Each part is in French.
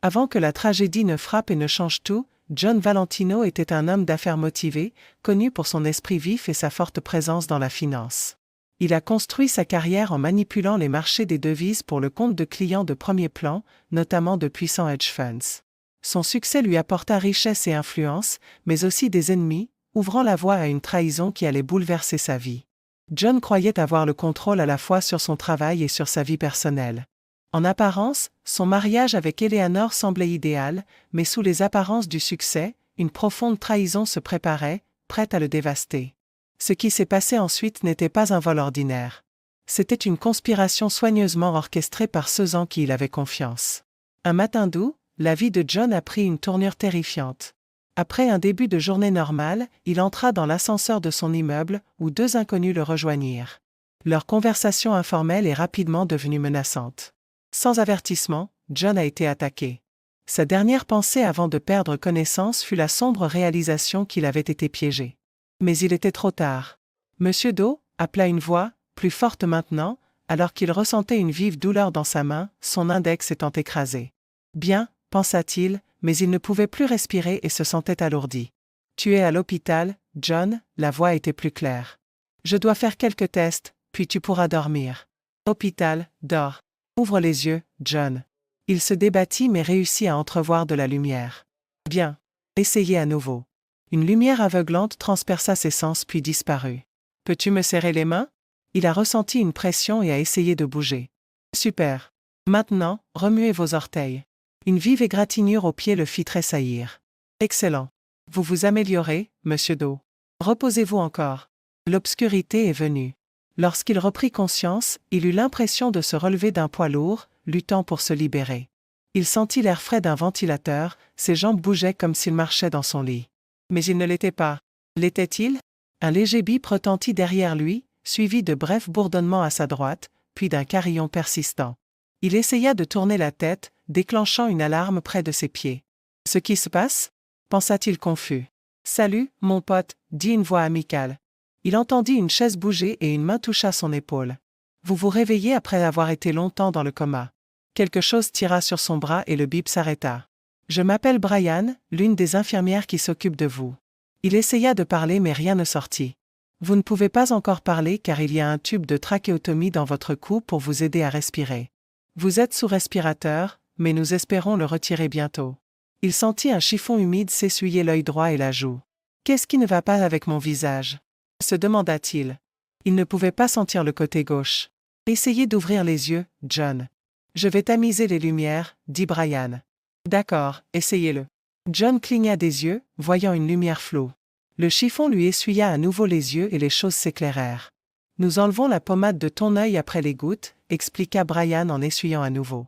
Avant que la tragédie ne frappe et ne change tout, John Valentino était un homme d'affaires motivé, connu pour son esprit vif et sa forte présence dans la finance. Il a construit sa carrière en manipulant les marchés des devises pour le compte de clients de premier plan, notamment de puissants hedge funds. Son succès lui apporta richesse et influence, mais aussi des ennemis, ouvrant la voie à une trahison qui allait bouleverser sa vie. John croyait avoir le contrôle à la fois sur son travail et sur sa vie personnelle. En apparence, son mariage avec Eleanor semblait idéal, mais sous les apparences du succès, une profonde trahison se préparait, prête à le dévaster. Ce qui s'est passé ensuite n'était pas un vol ordinaire. C'était une conspiration soigneusement orchestrée par ceux en qui il avait confiance. Un matin d'août, la vie de John a pris une tournure terrifiante. Après un début de journée normale, il entra dans l'ascenseur de son immeuble, où deux inconnus le rejoignirent. Leur conversation informelle est rapidement devenue menaçante. Sans avertissement, John a été attaqué. Sa dernière pensée avant de perdre connaissance fut la sombre réalisation qu'il avait été piégé. Mais il était trop tard. Monsieur Doe, appela une voix, plus forte maintenant, alors qu'il ressentait une vive douleur dans sa main, son index étant écrasé. Bien, pensa-t-il, mais il ne pouvait plus respirer et se sentait alourdi. Tu es à l'hôpital, John, la voix était plus claire. Je dois faire quelques tests, puis tu pourras dormir. Hôpital, dors. Ouvre les yeux, John. Il se débattit mais réussit à entrevoir de la lumière. Bien. Essayez à nouveau. Une lumière aveuglante transperça ses sens puis disparut. Peux-tu me serrer les mains? Il a ressenti une pression et a essayé de bouger. Super. Maintenant, remuez vos orteils. Une vive égratignure au pied le fit tressaillir. Excellent. Vous vous améliorez, monsieur Doe. Reposez-vous encore. L'obscurité est venue. Lorsqu'il reprit conscience, il eut l'impression de se relever d'un poids lourd, luttant pour se libérer. Il sentit l'air frais d'un ventilateur, ses jambes bougeaient comme s'il marchait dans son lit. Mais il ne l'était pas. L'était-il? Un léger bip retentit derrière lui, suivi de brefs bourdonnements à sa droite, puis d'un carillon persistant. Il essaya de tourner la tête, déclenchant une alarme près de ses pieds. « Ce qui se passe » pensa-t-il confus. « Salut, mon pote » dit une voix amicale. Il entendit une chaise bouger et une main toucha son épaule. « Vous vous réveillez après avoir été longtemps dans le coma. » Quelque chose tira sur son bras et le bip s'arrêta. « Je m'appelle Brian, l'une des infirmières qui s'occupe de vous. » Il essaya de parler mais rien ne sortit. « Vous ne pouvez pas encore parler car il y a un tube de trachéotomie dans votre cou pour vous aider à respirer. Vous êtes sous respirateur, mais nous espérons le retirer bientôt. » Il sentit un chiffon humide s'essuyer l'œil droit et la joue. « Qu'est-ce qui ne va pas avec mon visage ?» se demanda-t-il. Il ne pouvait pas sentir le côté gauche. « Essayez d'ouvrir les yeux, John. »« Je vais tamiser les lumières, » dit Brian. « D'accord, essayez-le. » John cligna des yeux, voyant une lumière floue. Le chiffon lui essuya à nouveau les yeux et les choses s'éclairèrent. « Nous enlevons la pommade de ton œil après les gouttes, » expliqua Brian en essuyant à nouveau.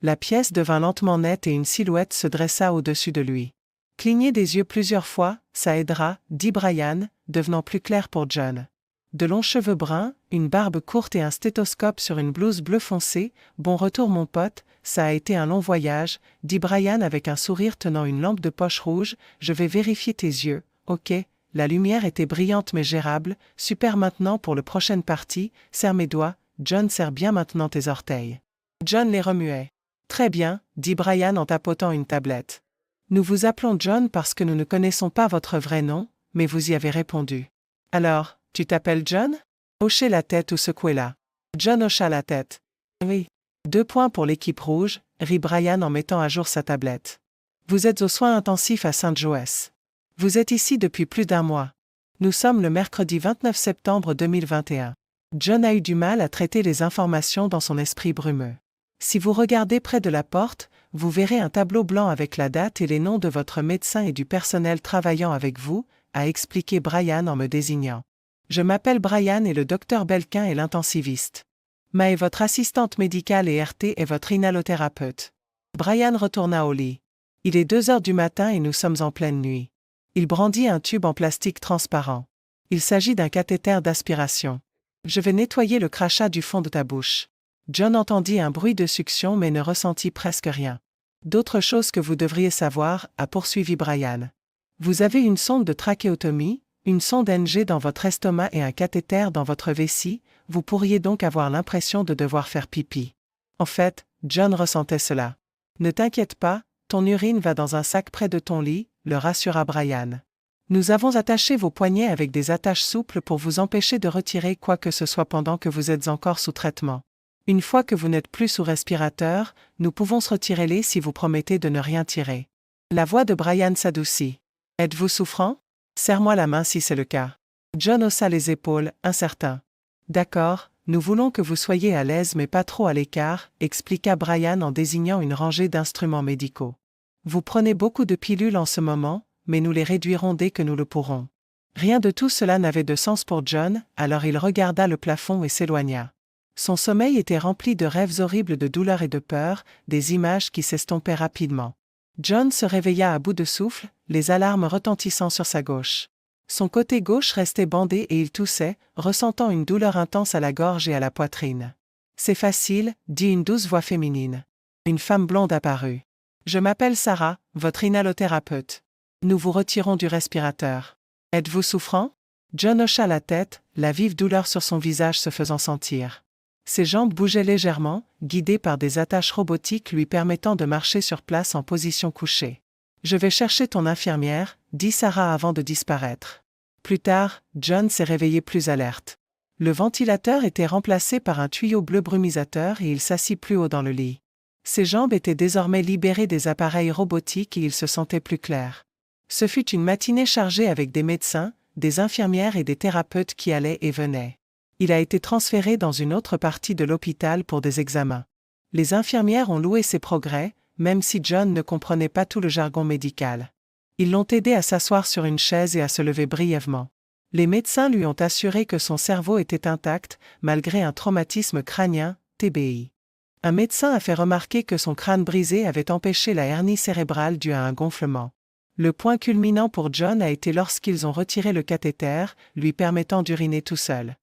La pièce devint lentement nette et une silhouette se dressa au-dessus de lui. « Clignez des yeux plusieurs fois, ça aidera, » dit Brian, devenant plus clair pour John. De longs cheveux bruns, une barbe courte et un stéthoscope sur une blouse bleu foncé. « Bon retour mon pote, ça a été un long voyage, » dit Brian avec un sourire tenant une lampe de poche rouge. « Je vais vérifier tes yeux, ok ?» La lumière était brillante mais gérable. « Super maintenant pour le prochaine partie, serre mes doigts, John serre bien maintenant tes orteils. » John les remuait. « Très bien, » dit Brian en tapotant une tablette. « Nous vous appelons John parce que nous ne connaissons pas votre vrai nom, mais vous y avez répondu. Alors, tu t'appelles John? » Hochez la tête ou secouez-la. John hocha la tête. « Oui. » 2 points pour l'équipe rouge, rit Brian en mettant à jour sa tablette. « Vous êtes aux soins intensifs à Saint-Joès. Vous êtes ici depuis plus d'1 mois. Nous sommes le mercredi 29 septembre 2021. » John a eu du mal à traiter les informations dans son esprit brumeux. « Si vous regardez près de la porte, vous verrez un tableau blanc avec la date et les noms de votre médecin et du personnel travaillant avec vous, » a expliqué Brian en me désignant. « Je m'appelle Brian et le docteur Belkin est l'intensiviste. Ma est votre assistante médicale et RT est votre inhalothérapeute. » Brian retourna au lit. Il est 2 heures du matin et nous sommes en pleine nuit. Il brandit un tube en plastique transparent. Il s'agit d'un cathéter d'aspiration. Je vais nettoyer le crachat du fond de ta bouche. John entendit un bruit de succion mais ne ressentit presque rien. D'autres choses que vous devriez savoir, a poursuivi Brian. Vous avez une sonde de trachéotomie, une sonde NG dans votre estomac et un cathéter dans votre vessie, vous pourriez donc avoir l'impression de devoir faire pipi. En fait, John ressentait cela. Ne t'inquiète pas, ton urine va dans un sac près de ton lit, le rassura Brian. Nous avons attaché vos poignets avec des attaches souples pour vous empêcher de retirer quoi que ce soit pendant que vous êtes encore sous traitement. Une fois que vous n'êtes plus sous respirateur, nous pouvons se retirer-les si vous promettez de ne rien tirer. La voix de Brian s'adoucit. Êtes-vous souffrant? Serre-moi la main si c'est le cas. John haussa les épaules, incertain. D'accord, nous voulons que vous soyez à l'aise mais pas trop à l'écart, expliqua Brian en désignant une rangée d'instruments médicaux. Vous prenez beaucoup de pilules en ce moment, mais nous les réduirons dès que nous le pourrons. Rien de tout cela n'avait de sens pour John, alors il regarda le plafond et s'éloigna. Son sommeil était rempli de rêves horribles de douleur et de peur, des images qui s'estompaient rapidement. John se réveilla à bout de souffle, les alarmes retentissant sur sa gauche. Son côté gauche restait bandé et il toussait, ressentant une douleur intense à la gorge et à la poitrine. « C'est facile, » dit une douce voix féminine. Une femme blonde apparut. « Je m'appelle Sarah, votre inhalothérapeute. Nous vous retirons du respirateur. Êtes-vous souffrant? » John hocha la tête, la vive douleur sur son visage se faisant sentir. Ses jambes bougeaient légèrement, guidées par des attaches robotiques lui permettant de marcher sur place en position couchée. « Je vais chercher ton infirmière, » dit Sarah avant de disparaître. Plus tard, John s'est réveillé plus alerte. Le ventilateur était remplacé par un tuyau bleu brumisateur et il s'assit plus haut dans le lit. Ses jambes étaient désormais libérées des appareils robotiques et il se sentait plus clair. Ce fut une matinée chargée avec des médecins, des infirmières et des thérapeutes qui allaient et venaient. Il a été transféré dans une autre partie de l'hôpital pour des examens. Les infirmières ont loué ses progrès, même si John ne comprenait pas tout le jargon médical. Ils l'ont aidé à s'asseoir sur une chaise et à se lever brièvement. Les médecins lui ont assuré que son cerveau était intact, malgré un traumatisme crânien, TBI. Un médecin a fait remarquer que son crâne brisé avait empêché la hernie cérébrale due à un gonflement. Le point culminant pour John a été lorsqu'ils ont retiré le cathéter, lui permettant d'uriner tout seul.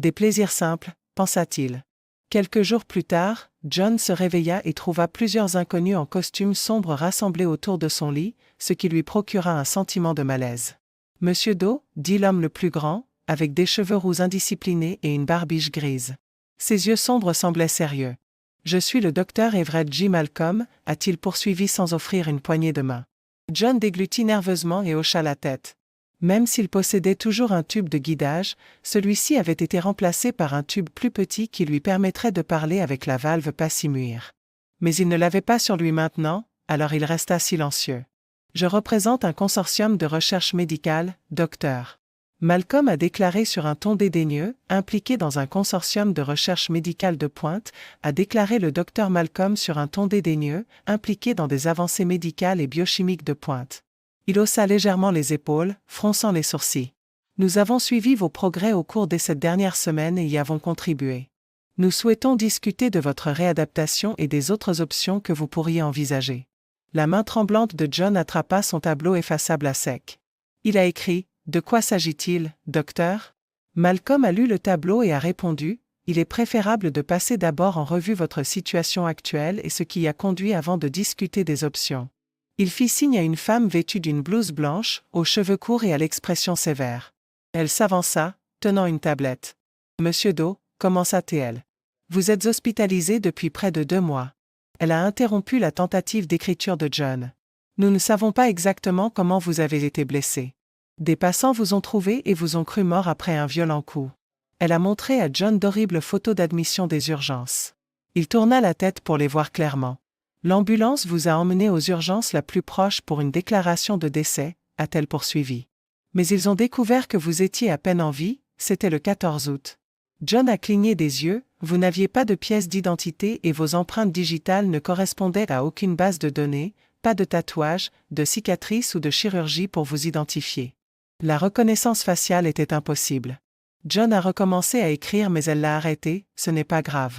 Des plaisirs simples, pensa-t-il. Quelques jours plus tard, John se réveilla et trouva plusieurs inconnus en costume sombre rassemblés autour de son lit, ce qui lui procura un sentiment de malaise. « Monsieur Doe, » dit l'homme le plus grand, avec des cheveux roux indisciplinés et une barbiche grise. Ses yeux sombres semblaient sérieux. « Je suis le docteur Everett J. Malcolm », a-t-il poursuivi sans offrir une poignée de main. John déglutit nerveusement et hocha la tête. Même s'il possédait toujours un tube de guidage, celui-ci avait été remplacé par un tube plus petit qui lui permettrait de parler avec la valve Passimure. Mais il ne l'avait pas sur lui maintenant, alors il resta silencieux. « Je représente un consortium de recherche médicale, docteur. » Malcolm a déclaré sur un ton dédaigneux, impliqué dans un consortium de recherche médicale de pointe, a déclaré le docteur Malcolm sur un ton dédaigneux, impliqué dans des avancées médicales et biochimiques de pointe. Il haussa légèrement les épaules, fronçant les sourcils. « Nous avons suivi vos progrès au cours de cette dernière semaine et y avons contribué. Nous souhaitons discuter de votre réadaptation et des autres options que vous pourriez envisager. » La main tremblante de John attrapa son tableau effaçable à sec. Il a écrit « De quoi s'agit-il, docteur ?» Malcolm a lu le tableau et a répondu « Il est préférable de passer d'abord en revue votre situation actuelle et ce qui y a conduit avant de discuter des options. » Il fit signe à une femme vêtue d'une blouse blanche, aux cheveux courts et à l'expression sévère. Elle s'avança, tenant une tablette. « Monsieur Doe, commença-t-elle. Vous êtes hospitalisé depuis près de 2 mois. » Elle a interrompu la tentative d'écriture de John. « Nous ne savons pas exactement comment vous avez été blessé. Des passants vous ont trouvé et vous ont cru mort après un violent coup. » Elle a montré à John d'horribles photos d'admission des urgences. Il tourna la tête pour les voir clairement. « L'ambulance vous a emmené aux urgences la plus proche pour une déclaration de décès, » a-t-elle poursuivi. « Mais ils ont découvert que vous étiez à peine en vie, c'était le 14 août. » John a cligné des yeux, vous n'aviez pas de pièce d'identité et vos empreintes digitales ne correspondaient à aucune base de données, pas de tatouage, de cicatrice ou de chirurgie pour vous identifier. La reconnaissance faciale était impossible. John a recommencé à écrire mais elle l'a arrêté, ce n'est pas grave.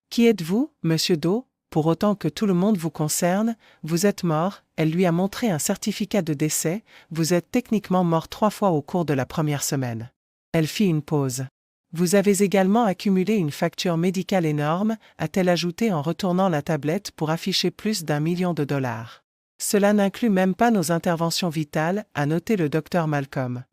Qui êtes-vous, monsieur Doe? Pour autant que tout le monde vous concerne, vous êtes mort, elle lui a montré un certificat de décès, vous êtes techniquement mort 3 fois au cours de la première semaine. Elle fit une pause. Vous avez également accumulé une facture médicale énorme, a-t-elle ajouté en retournant la tablette pour afficher plus d'1 million de dollars. Cela n'inclut même pas nos interventions vitales, a noté le docteur Malcolm.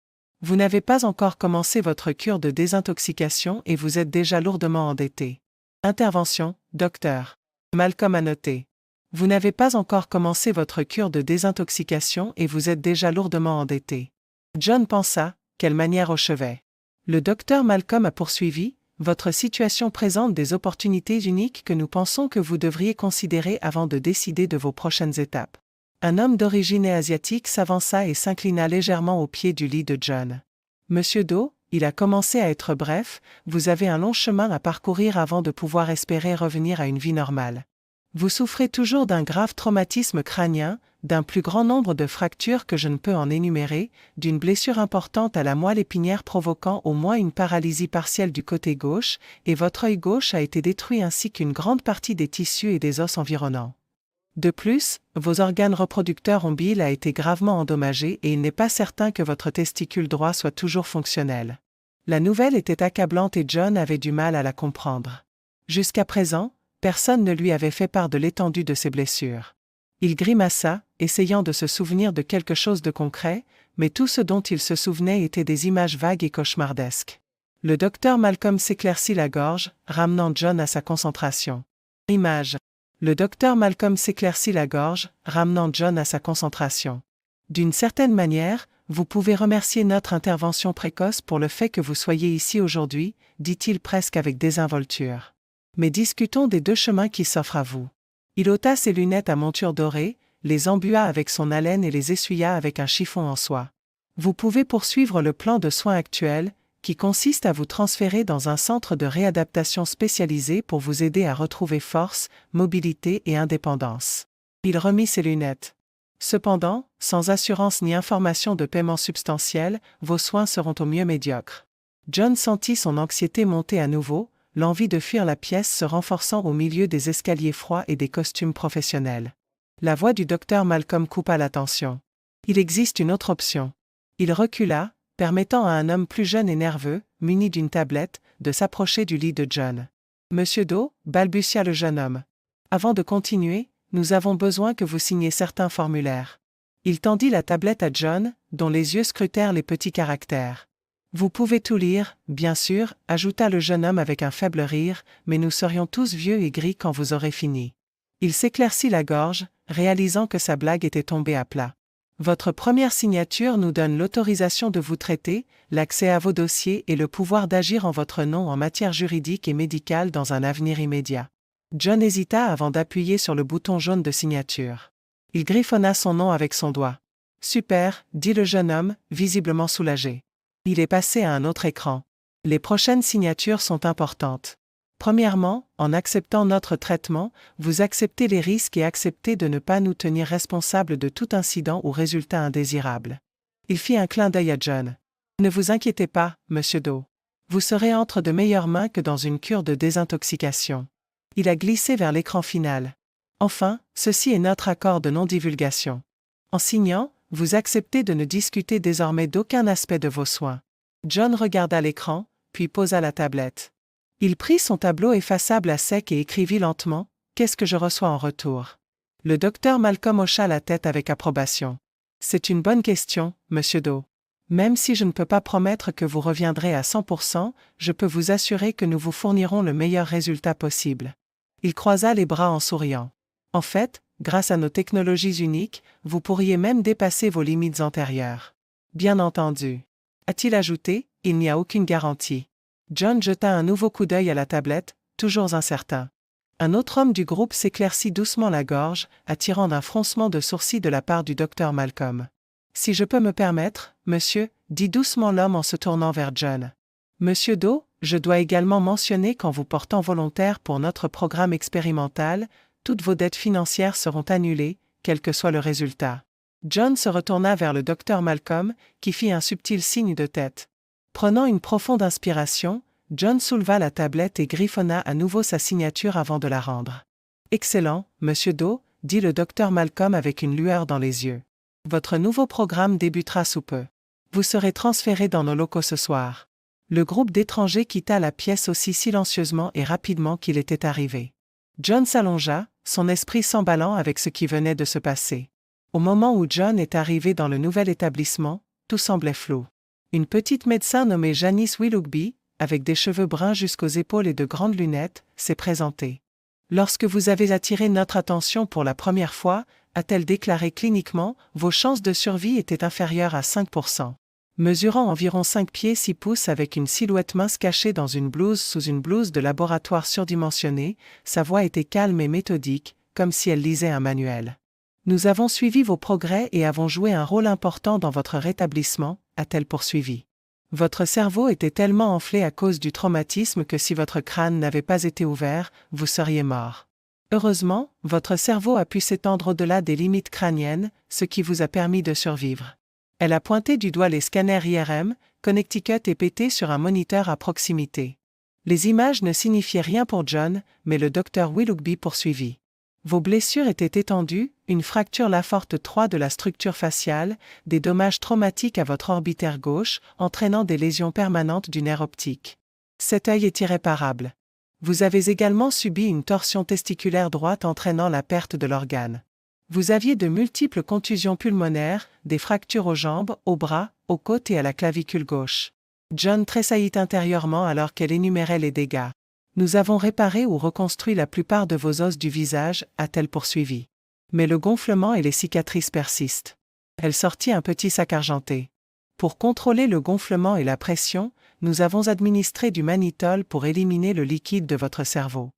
Vous n'avez pas encore commencé votre cure de désintoxication et vous êtes déjà lourdement endetté. Intervention, docteur. Malcolm a noté. Vous n'avez pas encore commencé votre cure de désintoxication et vous êtes déjà lourdement endetté. John pensa, quelle manière au chevet. Le docteur Malcolm a poursuivi, votre situation présente des opportunités uniques que nous pensons que vous devriez considérer avant de décider de vos prochaines étapes. Un homme d'origine asiatique s'avança et s'inclina légèrement au pied du lit de John. Monsieur Do, il a commencé à être bref, vous avez un long chemin à parcourir avant de pouvoir espérer revenir à une vie normale. Vous souffrez toujours d'un grave traumatisme crânien, d'un plus grand nombre de fractures que je ne peux en énumérer, d'une blessure importante à la moelle épinière provoquant au moins une paralysie partielle du côté gauche, et votre œil gauche a été détruit ainsi qu'une grande partie des tissus et des os environnants. De plus, vos organes reproducteurs ombiles a été gravement endommagé et il n'est pas certain que votre testicule droit soit toujours fonctionnel. La nouvelle était accablante et John avait du mal à la comprendre. Jusqu'à présent, personne ne lui avait fait part de l'étendue de ses blessures. Il grimaça, essayant de se souvenir de quelque chose de concret, mais tout ce dont il se souvenait étaient des images vagues et cauchemardesques. Le docteur Malcolm s'éclaircit la gorge, ramenant John à sa concentration. Image. Le docteur Malcolm s'éclaircit la gorge, ramenant John à sa concentration. D'une certaine manière, vous pouvez remercier notre intervention précoce pour le fait que vous soyez ici aujourd'hui, dit-il presque avec désinvolture. Mais discutons des deux chemins qui s'offrent à vous. Il ôta ses lunettes à monture dorée, les embua avec son haleine et les essuya avec un chiffon en soie. Vous pouvez poursuivre le plan de soins actuel, qui consiste à vous transférer dans un centre de réadaptation spécialisé pour vous aider à retrouver force, mobilité et indépendance. Il remit ses lunettes. Cependant, sans assurance ni information de paiement substantiel, vos soins seront au mieux médiocres. John sentit son anxiété monter à nouveau, l'envie de fuir la pièce se renforçant au milieu des escaliers froids et des costumes professionnels. La voix du docteur Malcolm coupa l'attention. Il existe une autre option. Il recula, permettant à un homme plus jeune et nerveux, muni d'une tablette, de s'approcher du lit de John. « Monsieur Do, balbutia le jeune homme. Avant de continuer, nous avons besoin que vous signiez certains formulaires. » Il tendit la tablette à John, dont les yeux scrutèrent les petits caractères. « Vous pouvez tout lire, bien sûr, » ajouta le jeune homme avec un faible rire, « mais nous serions tous vieux et gris quand vous aurez fini. » Il s'éclaircit la gorge, réalisant que sa blague était tombée à plat. Votre première signature nous donne l'autorisation de vous traiter, l'accès à vos dossiers et le pouvoir d'agir en votre nom en matière juridique et médicale dans un avenir immédiat. John hésita avant d'appuyer sur le bouton jaune de signature. Il griffonna son nom avec son doigt. « Super », dit le jeune homme, visiblement soulagé. Il est passé à un autre écran. Les prochaines signatures sont importantes. Premièrement, en acceptant notre traitement, vous acceptez les risques et acceptez de ne pas nous tenir responsables de tout incident ou résultat indésirable. Il fit un clin d'œil à John. Ne vous inquiétez pas, monsieur Do. Vous serez entre de meilleures mains que dans une cure de désintoxication. Il a glissé vers l'écran final. Enfin, ceci est notre accord de non-divulgation. En signant, vous acceptez de ne discuter désormais d'aucun aspect de vos soins. John regarda l'écran, puis posa la tablette. Il prit son tableau effaçable à sec et écrivit lentement « Qu'est-ce que je reçois en retour ?» Le docteur Malcolm hocha la tête avec approbation. « C'est une bonne question, monsieur Do. Même si je ne peux pas promettre que vous reviendrez à 100%, je peux vous assurer que nous vous fournirons le meilleur résultat possible. » Il croisa les bras en souriant. « En fait, grâce à nos technologies uniques, vous pourriez même dépasser vos limites antérieures. » Bien entendu. A-t-il ajouté, il n'y a aucune garantie. John jeta un nouveau coup d'œil à la tablette, toujours incertain. Un autre homme du groupe s'éclaircit doucement la gorge, attirant d'un froncement de sourcils de la part du docteur Malcolm. « Si je peux me permettre, monsieur, » dit doucement l'homme en se tournant vers John. « Monsieur Do, je dois également mentionner qu'en vous portant volontaire pour notre programme expérimental, toutes vos dettes financières seront annulées, quel que soit le résultat. » John se retourna vers le docteur Malcolm, qui fit un subtil signe de tête. Prenant une profonde inspiration, John souleva la tablette et griffonna à nouveau sa signature avant de la rendre. « Excellent, monsieur Do, » dit le docteur Malcolm avec une lueur dans les yeux. « Votre nouveau programme débutera sous peu. Vous serez transféré dans nos locaux ce soir. » Le groupe d'étrangers quitta la pièce aussi silencieusement et rapidement qu'il était arrivé. John s'allongea, son esprit s'emballant avec ce qui venait de se passer. Au moment où John est arrivé dans le nouvel établissement, tout semblait flou. Une petite médecin nommée Janice Willoughby, avec des cheveux bruns jusqu'aux épaules et de grandes lunettes, s'est présentée. Lorsque vous avez attiré notre attention pour la première fois, a-t-elle déclaré cliniquement, vos chances de survie étaient inférieures à 5%. Mesurant environ 5 pieds 6 pouces avec une silhouette mince cachée dans une blouse sous une blouse de laboratoire surdimensionnée, sa voix était calme et méthodique, comme si elle lisait un manuel. Nous avons suivi vos progrès et avons joué un rôle important dans votre rétablissement, a-t-elle poursuivi. Votre cerveau était tellement enflé à cause du traumatisme que si votre crâne n'avait pas été ouvert, vous seriez mort. Heureusement, votre cerveau a pu s'étendre au-delà des limites crâniennes, ce qui vous a permis de survivre. Elle a pointé du doigt les scanners IRM, Connecticut et PT sur un moniteur à proximité. Les images ne signifiaient rien pour John, mais le docteur Willoughby poursuivit. Vos blessures étaient étendues, une fracture Laforte 3 de la structure faciale, des dommages traumatiques à votre orbitaire gauche, entraînant des lésions permanentes du nerf optique. Cet œil est irréparable. Vous avez également subi une torsion testiculaire droite entraînant la perte de l'organe. Vous aviez de multiples contusions pulmonaires, des fractures aux jambes, aux bras, aux côtes et à la clavicule gauche. John tressaillit intérieurement alors qu'elle énumérait les dégâts. Nous avons réparé ou reconstruit la plupart de vos os du visage, a-t-elle poursuivi. Mais le gonflement et les cicatrices persistent. Elle sortit un petit sac argenté. Pour contrôler le gonflement et la pression, nous avons administré du mannitol pour éliminer le liquide de votre cerveau.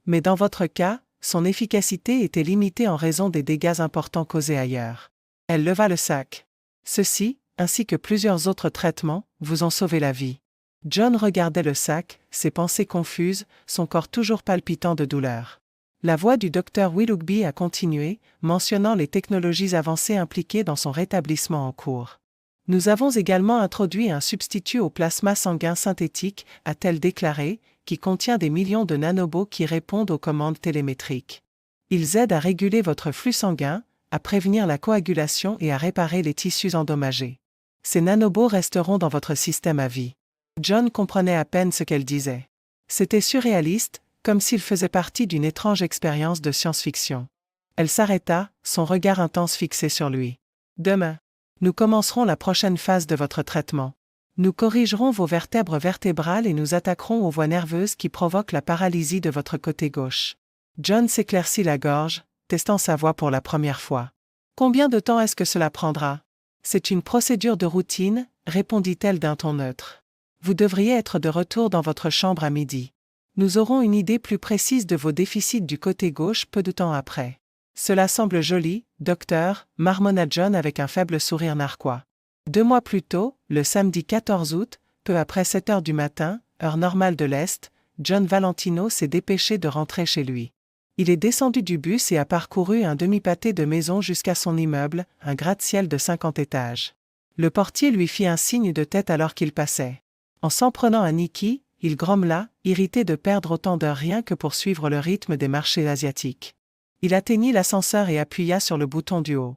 Mais dans votre cas, son efficacité était limitée en raison des dégâts importants causés ailleurs. Elle leva le sac. Ceci, ainsi que plusieurs autres traitements, vous ont sauvé la vie. John regardait le sac, ses pensées confuses, son corps toujours palpitant de douleur. La voix du docteur Willoughby a continué, mentionnant les technologies avancées impliquées dans son rétablissement en cours. Nous avons également introduit un substitut au plasma sanguin synthétique, a-t-elle déclaré, qui contient des millions de nanobots qui répondent aux commandes télémétriques. Ils aident à réguler votre flux sanguin, à prévenir la coagulation et à réparer les tissus endommagés. Ces nanobots resteront dans votre système à vie. John comprenait à peine ce qu'elle disait. C'était surréaliste, comme s'il faisait partie d'une étrange expérience de science-fiction. Elle s'arrêta, son regard intense fixé sur lui. Demain, nous commencerons la prochaine phase de votre traitement. Nous corrigerons vos vertèbres vertébrales et nous attaquerons aux voies nerveuses qui provoquent la paralysie de votre côté gauche. John s'éclaircit la gorge, testant sa voix pour la première fois. Combien de temps est-ce que cela prendra? C'est une procédure de routine, répondit-elle d'un ton neutre. Vous devriez être de retour dans votre chambre à midi. Nous aurons une idée plus précise de vos déficits du côté gauche peu de temps après. Cela semble joli, docteur, marmonna John avec un faible sourire narquois. 2 mois plus tôt, le samedi 14 août, peu après 7 heures du matin, heure normale de l'Est, John Valentino s'est dépêché de rentrer chez lui. Il est descendu du bus et a parcouru un demi-pâté de maison jusqu'à son immeuble, un gratte-ciel de 50 étages. Le portier lui fit un signe de tête alors qu'il passait. En s'en prenant à Nikki, il grommela, irrité de perdre autant d'heures rien que pour suivre le rythme des marchés asiatiques. Il atteignit l'ascenseur et appuya sur le bouton du haut.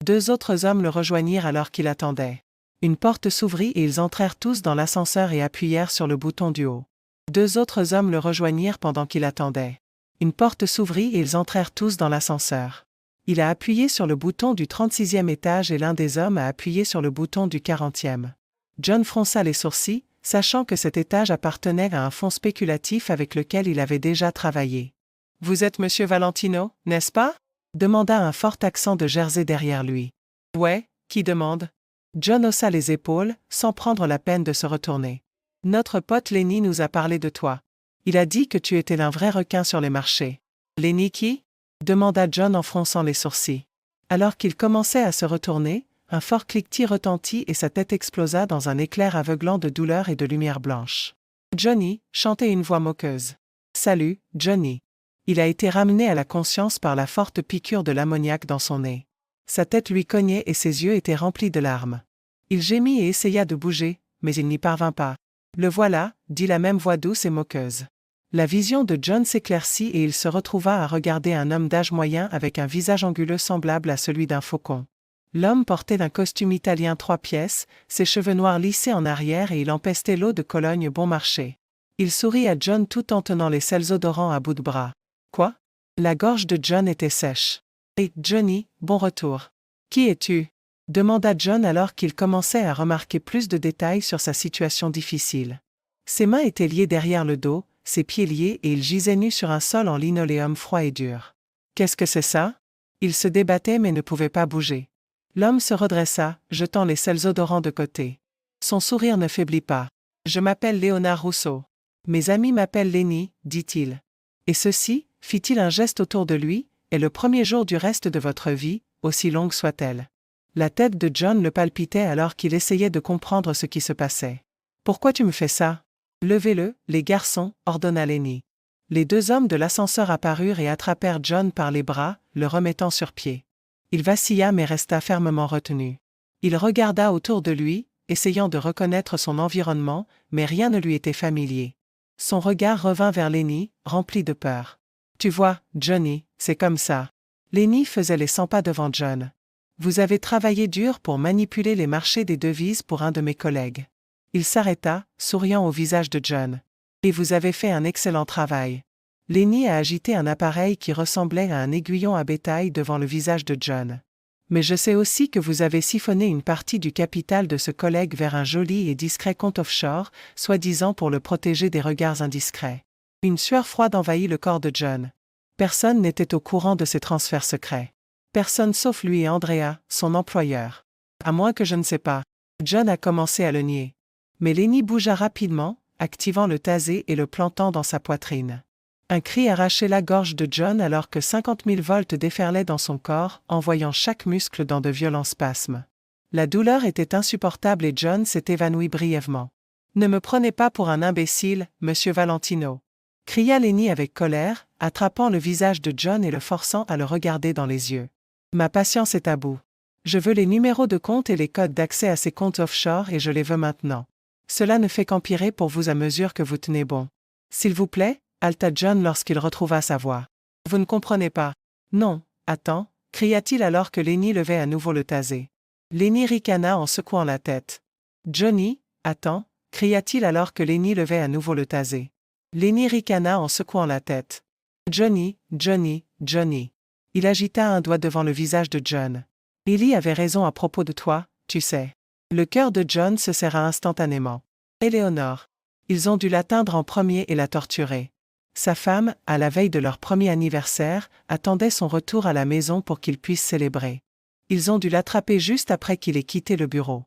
2 autres hommes le rejoignirent alors qu'il attendait. Une porte s'ouvrit et ils entrèrent tous dans l'ascenseur et appuyèrent sur le bouton du haut. 2 autres hommes le rejoignirent pendant qu'il attendait. Une porte s'ouvrit et ils entrèrent tous dans l'ascenseur. Il a appuyé sur le bouton du 36e étage et l'un des hommes a appuyé sur le bouton du 40e. John fronça les sourcils, sachant que cet étage appartenait à un fonds spéculatif avec lequel il avait déjà travaillé. « Vous êtes Monsieur Valentino, n'est-ce pas ?» demanda un fort accent de Jersey derrière lui. « Ouais, qui demande ?» John haussa les épaules, sans prendre la peine de se retourner. « Notre pote Lenny nous a parlé de toi. Il a dit que tu étais un vrai requin sur les marchés. »« Lenny qui ?» demanda John en fronçant les sourcils. Alors qu'il commençait à se retourner, un fort cliquetis retentit et sa tête explosa dans un éclair aveuglant de douleur et de lumière blanche. « Johnny » chantait une voix moqueuse. « Salut, Johnny. » Il a été ramené à la conscience par la forte piqûre de l'ammoniac dans son nez. Sa tête lui cognait et ses yeux étaient remplis de larmes. Il gémit et essaya de bouger, mais il n'y parvint pas. « Le voilà » dit la même voix douce et moqueuse. La vision de John s'éclaircit et il se retrouva à regarder un homme d'âge moyen avec un visage anguleux semblable à celui d'un faucon. L'homme portait un costume italien 3 pièces, ses cheveux noirs lissés en arrière et il empestait l'eau de Cologne bon marché. Il sourit à John tout en tenant les sels odorants à bout de bras. Quoi? La gorge de John était sèche. « Hey, Johnny, bon retour. Qui es-tu? » demanda John alors qu'il commençait à remarquer plus de détails sur sa situation difficile. Ses mains étaient liées derrière le dos, ses pieds liés et il gisait nu sur un sol en linoléum froid et dur. « Qu'est-ce que c'est ça ?» Il se débattait mais ne pouvait pas bouger. L'homme se redressa, jetant les sels odorants de côté. Son sourire ne faiblit pas. « Je m'appelle Léonard Rousseau. Mes amis m'appellent Lenny, dit-il. Et ceci, fit-il un geste autour de lui, est le premier jour du reste de votre vie, aussi longue soit-elle. » La tête de John le palpitait alors qu'il essayait de comprendre ce qui se passait. « Pourquoi tu me fais ça ?»« Levez-le, les garçons, ordonna Lenny. Les deux hommes de l'ascenseur apparurent et attrapèrent John par les bras, le remettant sur pied. Il vacilla mais resta fermement retenu. Il regarda autour de lui, essayant de reconnaître son environnement, mais rien ne lui était familier. Son regard revint vers Lenny, rempli de peur. « Tu vois, Johnny, c'est comme ça. » Lenny faisait les 100 pas devant John. « Vous avez travaillé dur pour manipuler les marchés des devises pour un de mes collègues. » Il s'arrêta, souriant au visage de John. « Et vous avez fait un excellent travail. » Lenny a agité un appareil qui ressemblait à un aiguillon à bétail devant le visage de John. « Mais je sais aussi que vous avez siphonné une partie du capital de ce collègue vers un joli et discret compte offshore, soi-disant pour le protéger des regards indiscrets. » Une sueur froide envahit le corps de John. Personne n'était au courant de ces transferts secrets. Personne sauf lui et Andrea, son employeur. « À moins que je ne sais pas. » John a commencé à le nier. Mais Lenny bougea rapidement, activant le tasé et le plantant dans sa poitrine. Un cri arrachait la gorge de John alors que 50 000 volts déferlaient dans son corps, envoyant chaque muscle dans de violents spasmes. La douleur était insupportable et John s'est évanoui brièvement. « Ne me prenez pas pour un imbécile, monsieur Valentino !» cria Lenny avec colère, attrapant le visage de John et le forçant à le regarder dans les yeux. « Ma patience est à bout. Je veux les numéros de compte et les codes d'accès à ces comptes offshore et je les veux maintenant. Cela ne fait qu'empirer pour vous à mesure que vous tenez bon. S'il vous plaît, halta John lorsqu'il retrouva sa voix. Vous ne comprenez pas. Non, attends, cria-t-il alors que Lenny levait à nouveau le tasé. Lenny ricana en secouant la tête. Johnny, attends, cria-t-il alors que Lenny levait à nouveau le tasé. Lenny ricana en secouant la tête. Johnny, Johnny, Johnny. Il agita un doigt devant le visage de John. Ellie avait raison à propos de toi, tu sais. Le cœur de John se serra instantanément. Éléonore. Ils ont dû l'atteindre en premier et la torturer. Sa femme, à la veille de leur premier anniversaire, attendait son retour à la maison pour qu'ils puissent célébrer. Ils ont dû l'attraper juste après qu'il ait quitté le bureau.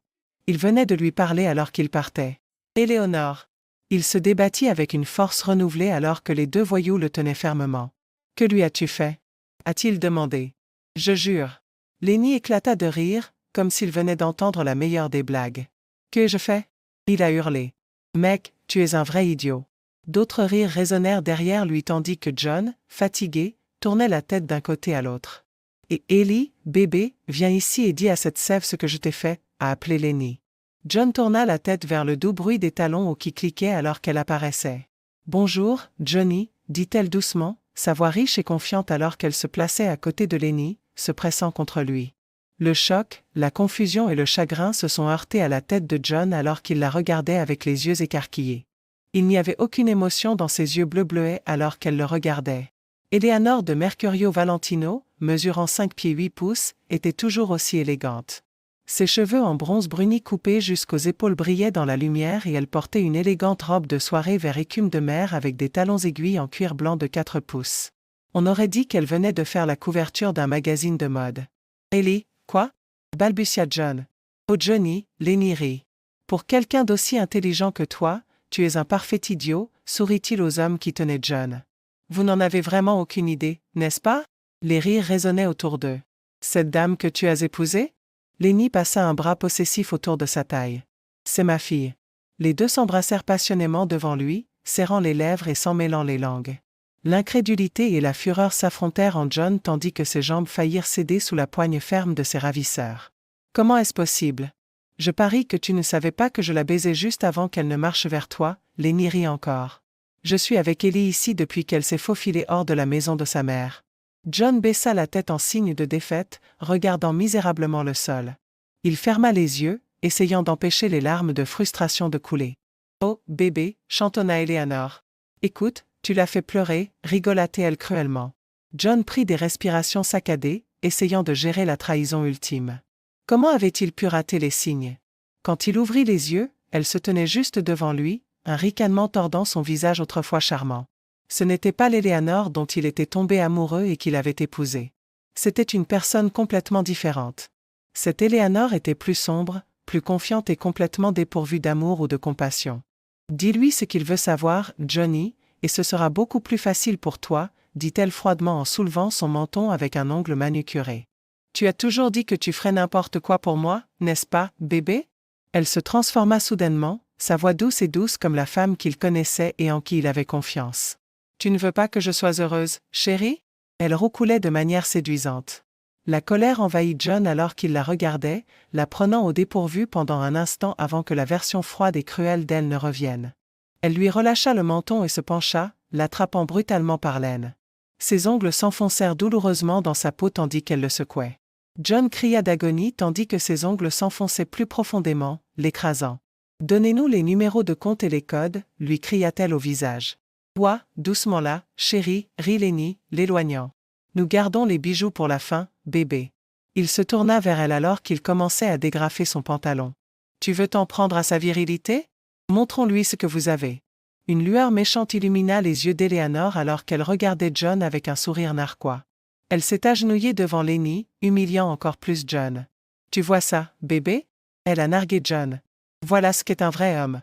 Il venait de lui parler alors qu'il partait. Éléonore. Il se débattit avec une force renouvelée alors que les deux voyous le tenaient fermement. « Que lui as-tu fait » a-t-il demandé. « Je jure. » Lenny éclata de rire, comme s'il venait d'entendre la meilleure des blagues. « Qu'ai-je fait » il a hurlé. « Mec, tu es un vrai idiot. » D'autres rires résonnèrent derrière lui tandis que John, fatigué, tournait la tête d'un côté à l'autre. « Et Ellie, bébé, viens ici et dis à cette sève ce que je t'ai fait, » a appelé Lenny. John tourna la tête vers le doux bruit des talons qui cliquaient alors qu'elle apparaissait. « Bonjour, Johnny, dit-elle doucement, sa voix riche et confiante alors qu'elle se plaçait à côté de Lenny, se pressant contre lui. Le choc, la confusion et le chagrin se sont heurtés à la tête de John alors qu'il la regardait avec les yeux écarquillés. Il n'y avait aucune émotion dans ses yeux bleu-bleuets alors qu'elle le regardait. Eleanor de Mercurio Valentino, mesurant 5 pieds 8 pouces, était toujours aussi élégante. Ses cheveux en bronze bruni coupés jusqu'aux épaules brillaient dans la lumière et elle portait une élégante robe de soirée vert écume de mer avec des talons aiguilles en cuir blanc de 4 pouces. On aurait dit qu'elle venait de faire la couverture d'un magazine de mode. « Ellie, quoi ?» balbutia John. « Oh Johnny, Lenny rit. Pour quelqu'un d'aussi intelligent que toi, tu es un parfait idiot, sourit-il aux hommes qui tenaient John. Vous n'en avez vraiment aucune idée, n'est-ce pas ? Les rires résonnaient autour d'eux. Cette dame que tu as épousée ? Lenny passa un bras possessif autour de sa taille. C'est ma fille. Les deux s'embrassèrent passionnément devant lui, serrant les lèvres et s'emmêlant les langues. L'incrédulité et la fureur s'affrontèrent en John tandis que ses jambes faillirent céder sous la poigne ferme de ses ravisseurs. Comment est-ce possible ? Je parie que tu ne savais pas que je la baisais juste avant qu'elle ne marche vers toi, Lenny rit encore. Je suis avec Ellie ici depuis qu'elle s'est faufilée hors de la maison de sa mère. John baissa la tête en signe de défaite, regardant misérablement le sol. Il ferma les yeux, essayant d'empêcher les larmes de frustration de couler. « Oh, bébé, chantonna Eleanor. Écoute, tu l'as fait pleurer, rigolata-t-elle cruellement. John prit des respirations saccadées, essayant de gérer la trahison ultime. Comment avait-il pu rater les signes ? Quand il ouvrit les yeux, elle se tenait juste devant lui, un ricanement tordant son visage autrefois charmant. Ce n'était pas l'Éléanore dont il était tombé amoureux et qu'il avait épousée. C'était une personne complètement différente. Cette Éléanore était plus sombre, plus confiante et complètement dépourvue d'amour ou de compassion. Dis-lui ce qu'il veut savoir, Johnny, et ce sera beaucoup plus facile pour toi, dit-elle froidement en soulevant son menton avec un ongle manucuré. Tu as toujours dit que tu ferais n'importe quoi pour moi, n'est-ce pas, bébé? Elle se transforma soudainement, sa voix douce comme la femme qu'il connaissait et en qui il avait confiance. Tu ne veux pas que je sois heureuse, chérie? Elle roucoulait de manière séduisante. La colère envahit John alors qu'il la regardait, la prenant au dépourvu pendant un instant avant que la version froide et cruelle d'elle ne revienne. Elle lui relâcha le menton et se pencha, l'attrapant brutalement par l'aine. Ses ongles s'enfoncèrent douloureusement dans sa peau tandis qu'elle le secouait. John cria d'agonie tandis que ses ongles s'enfonçaient plus profondément, l'écrasant. « Donnez-nous les numéros de compte et les codes », lui cria-t-elle au visage. « Ouah, doucement là, chérie », rit Lenny, l'éloignant. « Nous gardons les bijoux pour la fin, bébé. » Il se tourna vers elle alors qu'il commençait à dégrafer son pantalon. « Tu veux t'en prendre à sa virilité? Montrons-lui ce que vous avez. » Une lueur méchante illumina les yeux d'Éléanore alors qu'elle regardait John avec un sourire narquois. Elle s'est agenouillée devant Lenny, humiliant encore plus John. « Tu vois ça, bébé? » Elle a nargué John. « Voilà ce qu'est un vrai homme. »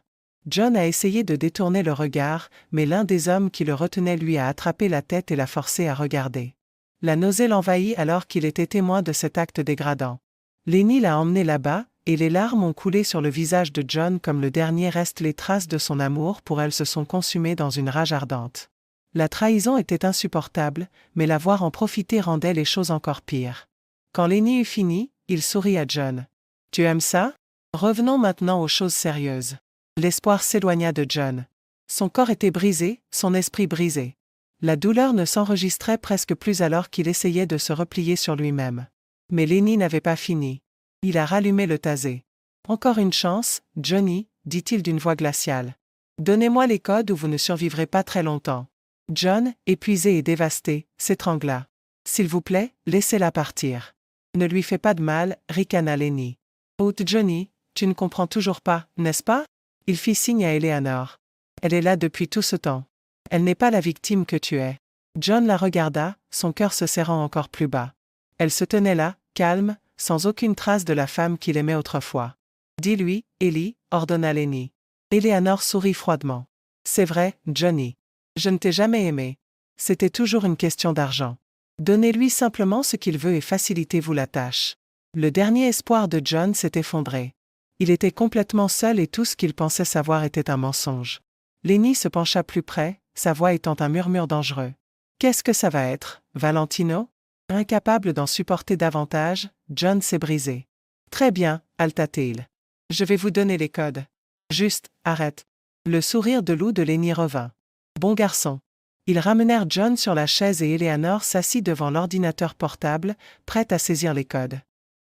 John a essayé de détourner le regard, mais l'un des hommes qui le retenait lui a attrapé la tête et l'a forcé à regarder. La nausée l'envahit alors qu'il était témoin de cet acte dégradant. Lenny l'a emmené là-bas, et les larmes ont coulé sur le visage de John comme le dernier reste les traces de son amour pour elle se sont consumées dans une rage ardente. La trahison était insupportable, mais la voir en profiter rendait les choses encore pires. Quand Lenny eut fini, il sourit à John. « Tu aimes ça? Revenons maintenant aux choses sérieuses. » L'espoir s'éloigna de John. Son corps était brisé, son esprit brisé. La douleur ne s'enregistrait presque plus alors qu'il essayait de se replier sur lui-même. Mais Lenny n'avait pas fini. Il a rallumé le taser. « Encore une chance, Johnny, dit-il d'une voix glaciale. Donnez-moi les codes ou vous ne survivrez pas très longtemps. » John, épuisé et dévasté, s'étrangla. « S'il vous plaît, laissez-la partir. »« Ne lui fais pas de mal, » ricana Lenny. « Oh, Johnny, tu ne comprends toujours pas, n'est-ce pas? » Il fit signe à Éléanore. « Elle est là depuis tout ce temps. Elle n'est pas la victime que tu es. » John la regarda, son cœur se serrant encore plus bas. Elle se tenait là, calme, sans aucune trace de la femme qu'il aimait autrefois. « Dis-lui, Ellie, » ordonna Lenny. Éléanore sourit froidement. « C'est vrai, Johnny. Je ne t'ai jamais aimé. C'était toujours une question d'argent. Donnez-lui simplement ce qu'il veut et facilitez-vous la tâche. » Le dernier espoir de John s'est effondré. Il était complètement seul et tout ce qu'il pensait savoir était un mensonge. Lenny se pencha plus près, sa voix étant un murmure dangereux. « Qu'est-ce que ça va être, Valentino? » Incapable d'en supporter davantage, John s'est brisé. « Très bien, halta-t-il. Je vais vous donner les codes. Juste, arrête. » Le sourire de loup de Lenny revint. « Bon garçon. » Ils ramenèrent John sur la chaise et Éléanore s'assit devant l'ordinateur portable, prête à saisir les codes.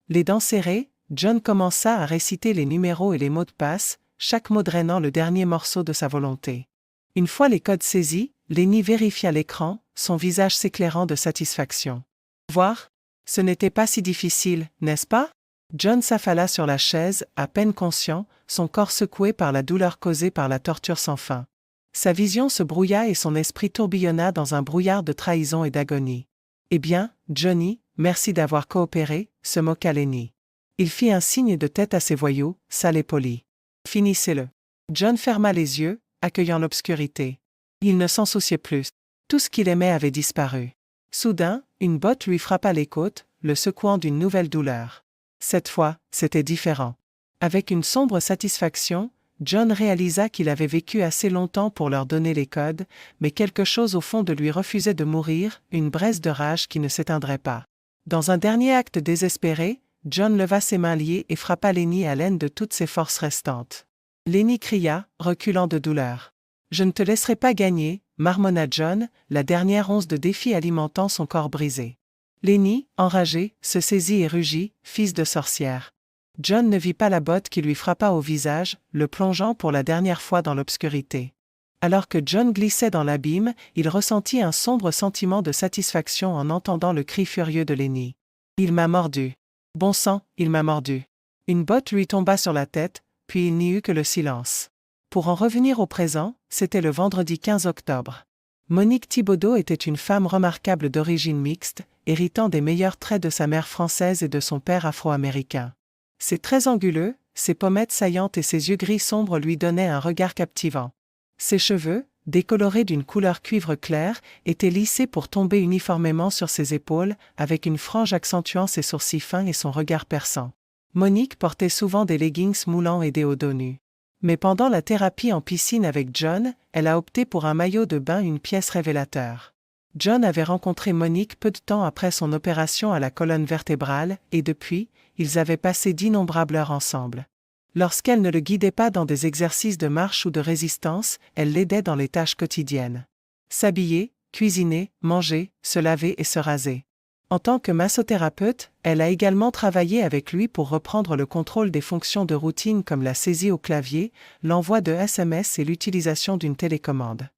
Les dents serrées, John commença à réciter les numéros et les mots de passe, chaque mot drainant le dernier morceau de sa volonté. Une fois les codes saisis, Lenny vérifia l'écran, son visage s'éclairant de satisfaction. « Voir? Ce n'était pas si difficile, n'est-ce pas? » John s'affala sur la chaise, à peine conscient, son corps secoué par la douleur causée par la torture sans fin. Sa vision se brouilla et son esprit tourbillonna dans un brouillard de trahison et d'agonie. « Eh bien, Johnny, merci d'avoir coopéré », se moqua Lenny. Il fit un signe de tête à ses voyous, sale et poli. « Finissez-le. » John ferma les yeux, accueillant l'obscurité. Il ne s'en souciait plus. Tout ce qu'il aimait avait disparu. Soudain, une botte lui frappa les côtes, le secouant d'une nouvelle douleur. Cette fois, c'était différent. Avec une sombre satisfaction, John réalisa qu'il avait vécu assez longtemps pour leur donner les codes, mais quelque chose au fond de lui refusait de mourir, une braise de rage qui ne s'éteindrait pas. Dans un dernier acte désespéré, John leva ses mains liées et frappa Lenny à l'aine de toutes ses forces restantes. Lenny cria, reculant de douleur. « Je ne te laisserai pas gagner », marmonna John, la dernière once de défi alimentant son corps brisé. Lenny, enragé, se saisit et rugit, « Fils de sorcière ». John ne vit pas la botte qui lui frappa au visage, le plongeant pour la dernière fois dans l'obscurité. Alors que John glissait dans l'abîme, il ressentit un sombre sentiment de satisfaction en entendant le cri furieux de Lenny. « Il m'a mordu. Bon sang, il m'a mordu. » Une botte lui tomba sur la tête, puis il n'y eut que le silence. Pour en revenir au présent, c'était le vendredi 15 octobre. Monique Thibaudeau était une femme remarquable d'origine mixte, héritant des meilleurs traits de sa mère française et de son père afro-américain. Ses traits anguleux, ses pommettes saillantes et ses yeux gris sombres lui donnaient un regard captivant. Ses cheveux, décolorés d'une couleur cuivre clair, étaient lissés pour tomber uniformément sur ses épaules, avec une frange accentuant ses sourcils fins et son regard perçant. Monique portait souvent des leggings moulants et des hauts dos nus. Mais pendant la thérapie en piscine avec John, elle a opté pour un maillot de bain, une pièce révélateur. John avait rencontré Monique peu de temps après son opération à la colonne vertébrale, et depuis, ils avaient passé d'innombrables heures ensemble. Lorsqu'elle ne le guidait pas dans des exercices de marche ou de résistance, elle l'aidait dans les tâches quotidiennes. S'habiller, cuisiner, manger, se laver et se raser. En tant que massothérapeute, elle a également travaillé avec lui pour reprendre le contrôle des fonctions de routine comme la saisie au clavier, l'envoi de SMS et l'utilisation d'une télécommande.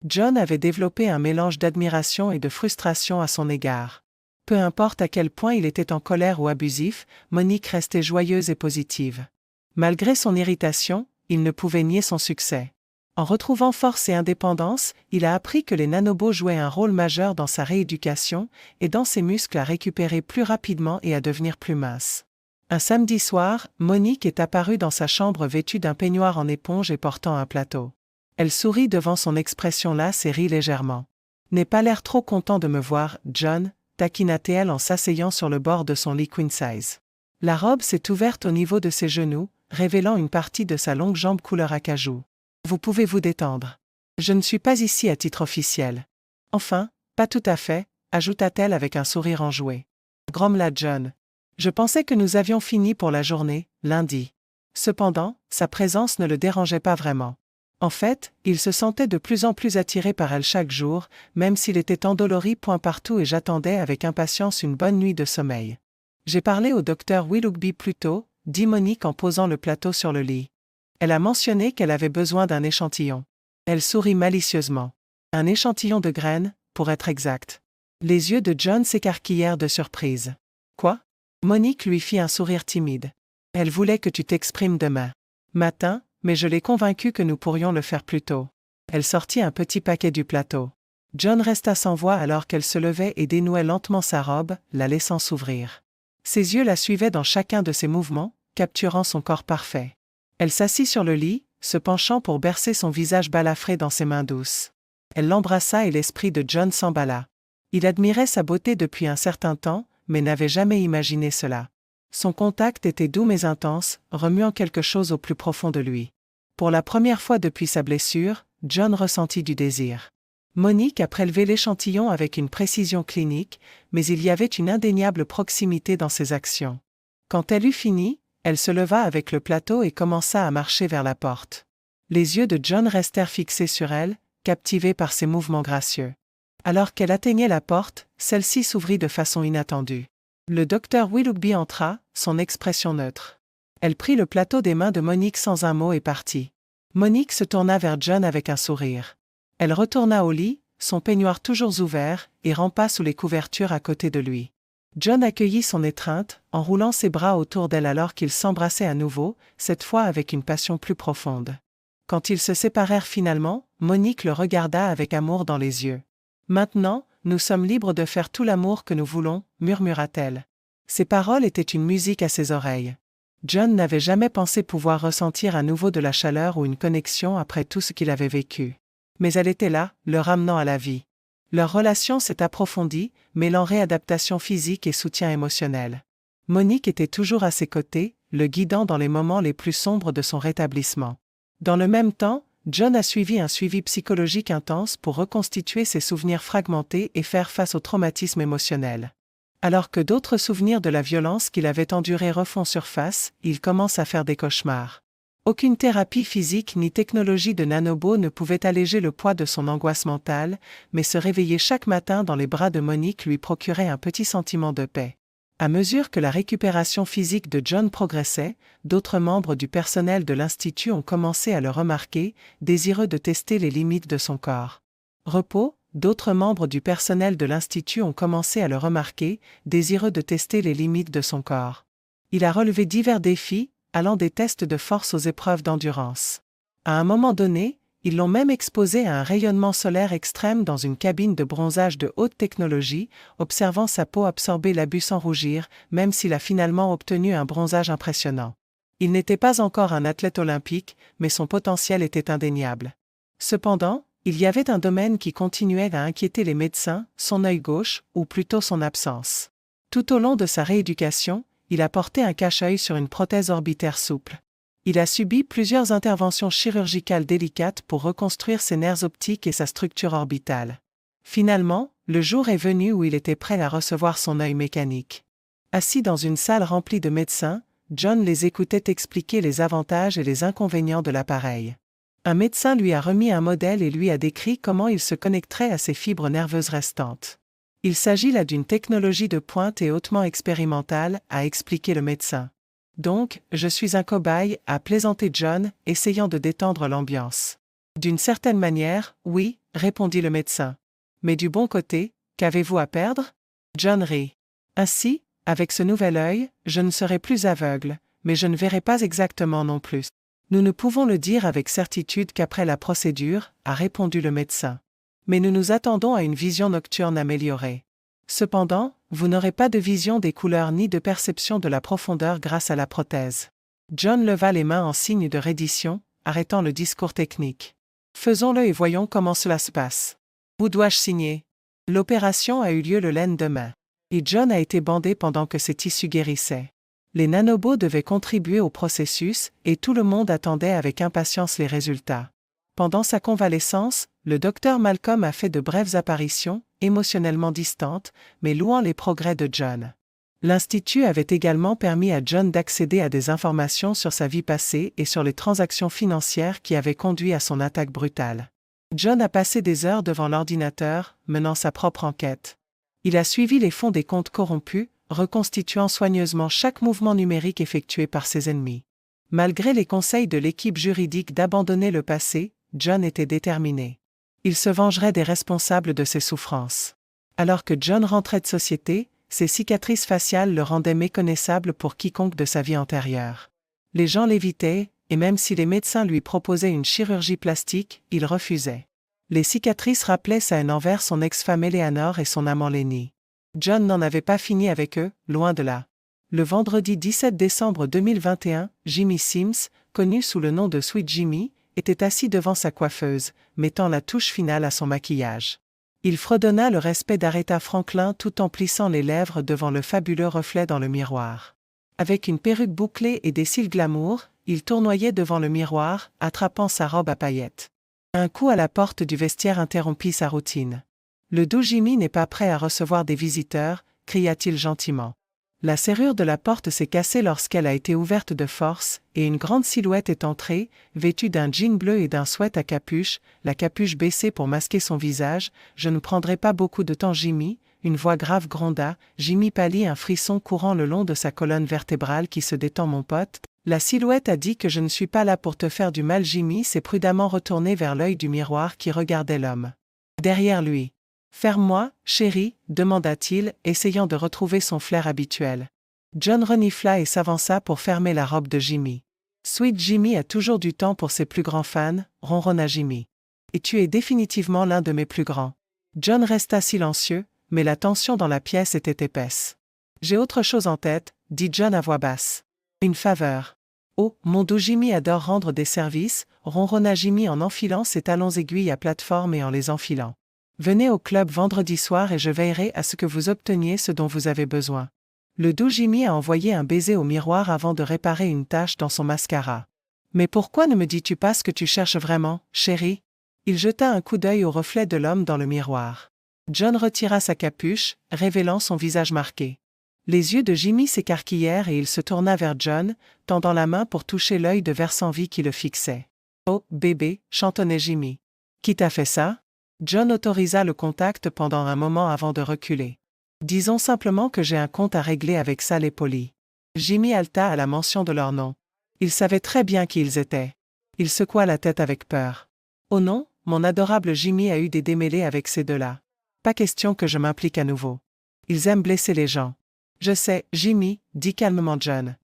John avait développé un mélange d'admiration et de frustration à son égard. Peu importe à quel point il était en colère ou abusif, Monique restait joyeuse et positive. Malgré son irritation, il ne pouvait nier son succès. En retrouvant force et indépendance, il a appris que les nanobots jouaient un rôle majeur dans sa rééducation, aidant ses muscles à récupérer plus rapidement et à devenir plus minces. Un samedi soir, Monique est apparue dans sa chambre vêtue d'un peignoir en éponge et portant un plateau. Elle sourit devant son expression lasse et rit légèrement. « N'aie pas l'air trop content de me voir, John », taquina-t-elle en s'asseyant sur le bord de son lit queen size. La robe s'est ouverte au niveau de ses genoux, révélant une partie de sa longue jambe couleur acajou. Vous pouvez vous détendre. Je ne suis pas ici à titre officiel. Enfin, pas tout à fait, ajouta-t-elle avec un sourire enjoué. Grommela John. Je pensais que nous avions fini pour la journée, lundi. Cependant, sa présence ne le dérangeait pas vraiment. En fait, il se sentait de plus en plus attiré par elle chaque jour, même s'il était endolori point partout et j'attendais avec impatience une bonne nuit de sommeil. J'ai parlé au docteur Willoughby plus tôt, dit Monique en posant le plateau sur le lit. Elle a mentionné qu'elle avait besoin d'un échantillon. Elle sourit malicieusement. Un échantillon de graines, pour être exact. Les yeux de John s'écarquillèrent de surprise. Quoi? Monique lui fit un sourire timide. Elle voulait que tu t'exprimes demain matin, mais je l'ai convaincue que nous pourrions le faire plus tôt. Elle sortit un petit paquet du plateau. John resta sans voix alors qu'elle se levait et dénouait lentement sa robe, la laissant s'ouvrir. Ses yeux la suivaient dans chacun de ses mouvements, capturant son corps parfait. Elle s'assit sur le lit, se penchant pour bercer son visage balafré dans ses mains douces. Elle l'embrassa et l'esprit de John s'emballa. Il admirait sa beauté depuis un certain temps, mais n'avait jamais imaginé cela. Son contact était doux mais intense, remuant quelque chose au plus profond de lui. Pour la première fois depuis sa blessure, John ressentit du désir. Monique a prélevé l'échantillon avec une précision clinique, mais il y avait une indéniable proximité dans ses actions. Quand elle eut fini, elle se leva avec le plateau et commença à marcher vers la porte. Les yeux de John restèrent fixés sur elle, captivés par ses mouvements gracieux. Alors qu'elle atteignait la porte, celle-ci s'ouvrit de façon inattendue. Le docteur Willoughby entra, son expression neutre. Elle prit le plateau des mains de Monique sans un mot et partit. Monique se tourna vers John avec un sourire. Elle retourna au lit, son peignoir toujours ouvert, et rampa sous les couvertures à côté de lui. John accueillit son étreinte, enroulant ses bras autour d'elle alors qu'ils s'embrassaient à nouveau, cette fois avec une passion plus profonde. Quand ils se séparèrent finalement, Monique le regarda avec amour dans les yeux. « Maintenant, nous sommes libres de faire tout l'amour que nous voulons », murmura-t-elle. Ces paroles étaient une musique à ses oreilles. John n'avait jamais pensé pouvoir ressentir à nouveau de la chaleur ou une connexion après tout ce qu'il avait vécu. Mais elle était là, le ramenant à la vie. Leur relation s'est approfondie, mêlant réadaptation physique et soutien émotionnel. Monique était toujours à ses côtés, le guidant dans les moments les plus sombres de son rétablissement. Dans le même temps, John a suivi un suivi psychologique intense pour reconstituer ses souvenirs fragmentés et faire face au traumatisme émotionnel. Alors que d'autres souvenirs de la violence qu'il avait endurée refont surface, il commence à faire des cauchemars. Aucune thérapie physique ni technologie de nanobot ne pouvait alléger le poids de son angoisse mentale, mais se réveiller chaque matin dans les bras de Monique lui procurait un petit sentiment de paix. À mesure que la récupération physique de John progressait, d'autres membres du personnel de l'Institut ont commencé à le remarquer, désireux de tester les limites de son corps. Repos, d'autres membres du personnel de l'Institut ont commencé à le remarquer, désireux de tester les limites de son corps. Il a relevé divers défis, allant des tests de force aux épreuves d'endurance. À un moment donné, ils l'ont même exposé à un rayonnement solaire extrême dans une cabine de bronzage de haute technologie, observant sa peau absorber l'abus sans rougir, même s'il a finalement obtenu un bronzage impressionnant. Il n'était pas encore un athlète olympique, mais son potentiel était indéniable. Cependant, il y avait un domaine qui continuait à inquiéter les médecins, son œil gauche, ou plutôt son absence. Tout au long de sa rééducation, il a porté un cache-œil sur une prothèse orbitaire souple. Il a subi plusieurs interventions chirurgicales délicates pour reconstruire ses nerfs optiques et sa structure orbitale. Finalement, le jour est venu où il était prêt à recevoir son œil mécanique. Assis dans une salle remplie de médecins, John les écoutait expliquer les avantages et les inconvénients de l'appareil. Un médecin lui a remis un modèle et lui a décrit comment il se connecterait à ses fibres nerveuses restantes. Il s'agit là d'une technologie de pointe et hautement expérimentale, a expliqué le médecin. Donc, je suis un cobaye, a plaisanté John, essayant de détendre l'ambiance. D'une certaine manière, oui, répondit le médecin. Mais du bon côté, qu'avez-vous à perdre? John rit. Ainsi, avec ce nouvel œil, je ne serai plus aveugle, mais je ne verrai pas exactement non plus. Nous ne pouvons le dire avec certitude qu'après la procédure, a répondu le médecin. Mais nous nous attendons à une vision nocturne améliorée. Cependant, vous n'aurez pas de vision des couleurs ni de perception de la profondeur grâce à la prothèse. John leva les mains en signe de reddition, arrêtant le discours technique. Faisons-le et voyons comment cela se passe. Où dois-je signer? L'opération a eu lieu le lendemain. Et John a été bandé pendant que ses tissus guérissaient. Les nanobots devaient contribuer au processus et tout le monde attendait avec impatience les résultats. Pendant sa convalescence, le docteur Malcolm a fait de brèves apparitions, émotionnellement distantes, mais louant les progrès de John. L'Institut avait également permis à John d'accéder à des informations sur sa vie passée et sur les transactions financières qui avaient conduit à son attaque brutale. John a passé des heures devant l'ordinateur, menant sa propre enquête. Il a suivi les fonds des comptes corrompus, reconstituant soigneusement chaque mouvement numérique effectué par ses ennemis. Malgré les conseils de l'équipe juridique d'abandonner le passé, John était déterminé. Il se vengerait des responsables de ses souffrances. Alors que John rentrait de société, ses cicatrices faciales le rendaient méconnaissable pour quiconque de sa vie antérieure. Les gens l'évitaient, et même si les médecins lui proposaient une chirurgie plastique, il refusait. Les cicatrices rappelaient ça envers son ex-femme Eleanor et son amant Lenny. John n'en avait pas fini avec eux, loin de là. Le vendredi 17 décembre 2021, Jimmy Sims, connu sous le nom de Sweet Jimmy, était assis devant sa coiffeuse, mettant la touche finale à son maquillage. Il fredonna le respect d'Aretha Franklin tout en plissant les lèvres devant le fabuleux reflet dans le miroir. Avec une perruque bouclée et des cils glamour, il tournoyait devant le miroir, attrapant sa robe à paillettes. Un coup à la porte du vestiaire interrompit sa routine. « Le doux Jimmy n'est pas prêt à recevoir des visiteurs », cria-t-il gentiment. La serrure de la porte s'est cassée lorsqu'elle a été ouverte de force, et une grande silhouette est entrée, vêtue d'un jean bleu et d'un sweat à capuche, la capuche baissée pour masquer son visage. « Je ne prendrai pas beaucoup de temps Jimmy », une voix grave gronda. Jimmy pâlit, un frisson courant le long de sa colonne vertébrale qui se détend. « Mon pote, la silhouette a dit que je ne suis pas là pour te faire du mal. » Jimmy s'est prudemment retourné vers l'œil du miroir qui regardait l'homme derrière lui. « Ferme-moi, chérie » demanda-t-il, essayant de retrouver son flair habituel. John renifla et s'avança pour fermer la robe de Jimmy. « Sweet Jimmy a toujours du temps pour ses plus grands fans » ronronna Jimmy. « Et tu es définitivement l'un de mes plus grands. » John resta silencieux, mais la tension dans la pièce était épaisse. « J'ai autre chose en tête » dit John à voix basse. « Une faveur. »« Oh, mon doux Jimmy adore rendre des services » ronronna Jimmy en enfilant ses talons aiguilles à plateforme et en les enfilant. « Venez au club vendredi soir et je veillerai à ce que vous obteniez ce dont vous avez besoin. » Le doux Jimmy a envoyé un baiser au miroir avant de réparer une tache dans son mascara. « Mais pourquoi ne me dis-tu pas ce que tu cherches vraiment, chérie ?» Il jeta un coup d'œil au reflet de l'homme dans le miroir. John retira sa capuche, révélant son visage marqué. Les yeux de Jimmy s'écarquillèrent et il se tourna vers John, tendant la main pour toucher l'œil de verse-en-vie qui le fixait. « Oh, bébé » chantonnait Jimmy. « Qui t'a fait ça ?» John autorisa le contact pendant un moment avant de reculer. « Disons simplement que j'ai un compte à régler avec Sal et Polly. » Jimmy haleta à la mention de leur nom. Il savait très bien qui ils étaient. Il secoua la tête avec peur. « Oh non, mon adorable Jimmy a eu des démêlés avec ces deux-là. Pas question que je m'implique à nouveau. Ils aiment blesser les gens. »« Je sais, Jimmy, dit calmement John.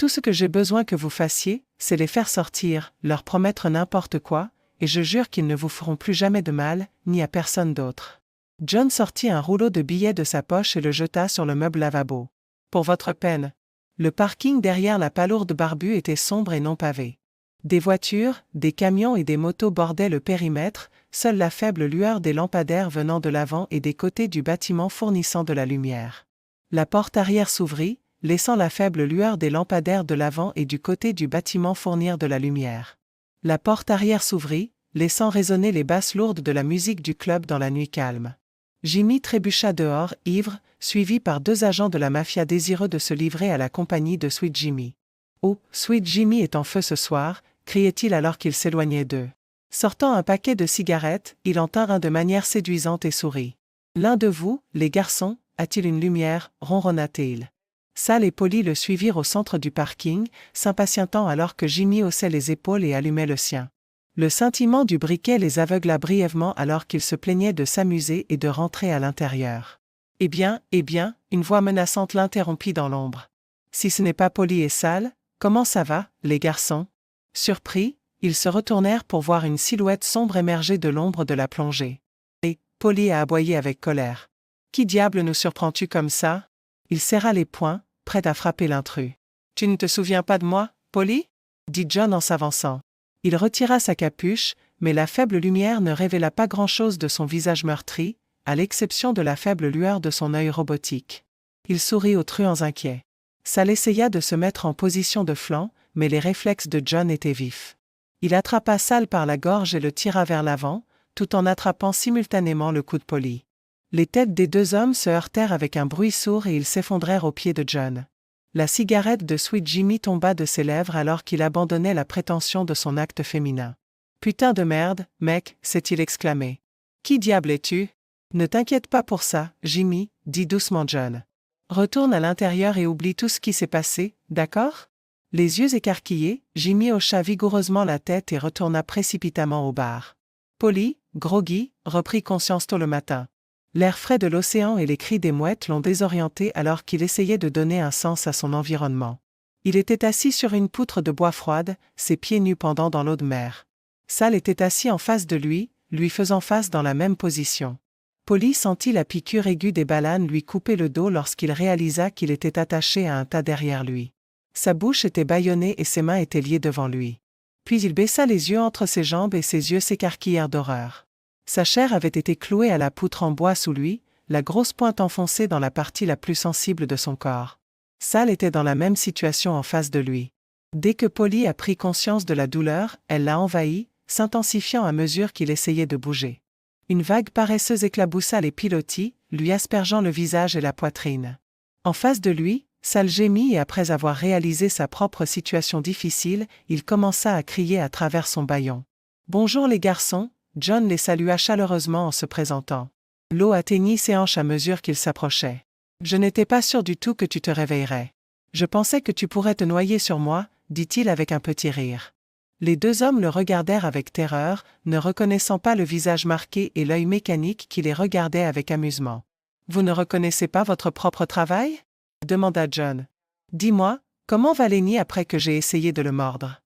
Tout ce que j'ai besoin que vous fassiez, c'est les faire sortir, leur promettre n'importe quoi, et je jure qu'ils ne vous feront plus jamais de mal, ni à personne d'autre. John sortit un rouleau de billets de sa poche et le jeta sur le meuble lavabo. Pour votre peine. Le parking derrière la palourde barbue était sombre et non pavé. Des voitures, des camions et des motos bordaient le périmètre, seule la faible lueur des lampadaires venant de l'avant et des côtés du bâtiment fournissant de la lumière. La porte arrière s'ouvrit, laissant la faible lueur des lampadaires de l'avant et du côté du bâtiment fournir de la lumière. La porte arrière s'ouvrit, laissant résonner les basses lourdes de la musique du club dans la nuit calme. Jimmy trébucha dehors, ivre, suivi par 2 agents de la mafia désireux de se livrer à la compagnie de Sweet Jimmy. « Oh, Sweet Jimmy est en feu ce soir », criait-il alors qu'il s'éloignait d'eux. Sortant un paquet de cigarettes, il en tint un de manière séduisante et sourit. « L'un de vous, les garçons, a-t-il une lumière ?» ronronna-t-il. Sal et Polly le suivirent au centre du parking, s'impatientant alors que Jimmy haussait les épaules et allumait le sien. Le scintillement du briquet les aveugla brièvement alors qu'ils se plaignaient de s'amuser et de rentrer à l'intérieur. Eh bien, une voix menaçante l'interrompit dans l'ombre. « Si ce n'est pas Polly et Sal, comment ça va, les garçons ?» Surpris, ils se retournèrent pour voir une silhouette sombre émerger de l'ombre de la plongée. Et Polly a aboyé avec colère. « Qui diable nous surprends-tu comme ça ?» Il serra les poings, prêt à frapper l'intrus. « Tu ne te souviens pas de moi, Polly ?» dit John en s'avançant. Il retira sa capuche, mais la faible lumière ne révéla pas grand-chose de son visage meurtri, à l'exception de la faible lueur de son œil robotique. Il sourit aux truands inquiets. Sal essaya de se mettre en position de flanc, mais les réflexes de John étaient vifs. Il attrapa Sal par la gorge et le tira vers l'avant, tout en attrapant simultanément le cou de Polly. Les têtes des 2 hommes se heurtèrent avec un bruit sourd et ils s'effondrèrent aux pieds de John. La cigarette de Sweet Jimmy tomba de ses lèvres alors qu'il abandonnait la prétention de son acte féminin. « Putain de merde, mec !» s'est-il exclamé. « Qui diable es-tu » ? « Ne t'inquiète pas pour ça, Jimmy, » dit doucement John. « Retourne à l'intérieur et oublie tout ce qui s'est passé, d'accord ?» Les yeux écarquillés, Jimmy hocha vigoureusement la tête et retourna précipitamment au bar. Polly, groggy, reprit conscience tôt le matin. L'air frais de l'océan et les cris des mouettes l'ont désorienté alors qu'il essayait de donner un sens à son environnement. Il était assis sur une poutre de bois froide, ses pieds nus pendant dans l'eau de mer. Sal était assis en face de lui faisant face dans la même position. Polly sentit la piqûre aiguë des balanes lui couper le dos lorsqu'il réalisa qu'il était attaché à un tas derrière lui. Sa bouche était bâillonnée et ses mains étaient liées devant lui. Puis il baissa les yeux entre ses jambes et ses yeux s'écarquillèrent d'horreur. Sa chair avait été clouée à la poutre en bois sous lui, la grosse pointe enfoncée dans la partie la plus sensible de son corps. Sal était dans la même situation en face de lui. Dès que Polly a pris conscience de la douleur, elle l'a envahi, s'intensifiant à mesure qu'il essayait de bouger. Une vague paresseuse éclaboussa les pilotis, lui aspergeant le visage et la poitrine. En face de lui, Sal gémit et après avoir réalisé sa propre situation difficile, il commença à crier à travers son bâillon. « Bonjour les garçons !» John les salua chaleureusement en se présentant. L'eau atteignit ses hanches à mesure qu'il s'approchait. « Je n'étais pas sûr du tout que tu te réveillerais. Je pensais que tu pourrais te noyer sur moi, » dit-il avec un petit rire. Les 2 hommes le regardèrent avec terreur, ne reconnaissant pas le visage marqué et l'œil mécanique qui les regardait avec amusement. « Vous ne reconnaissez pas votre propre travail ?» demanda John. « Dis-moi, comment va Lenny après que j'ai essayé de le mordre ?»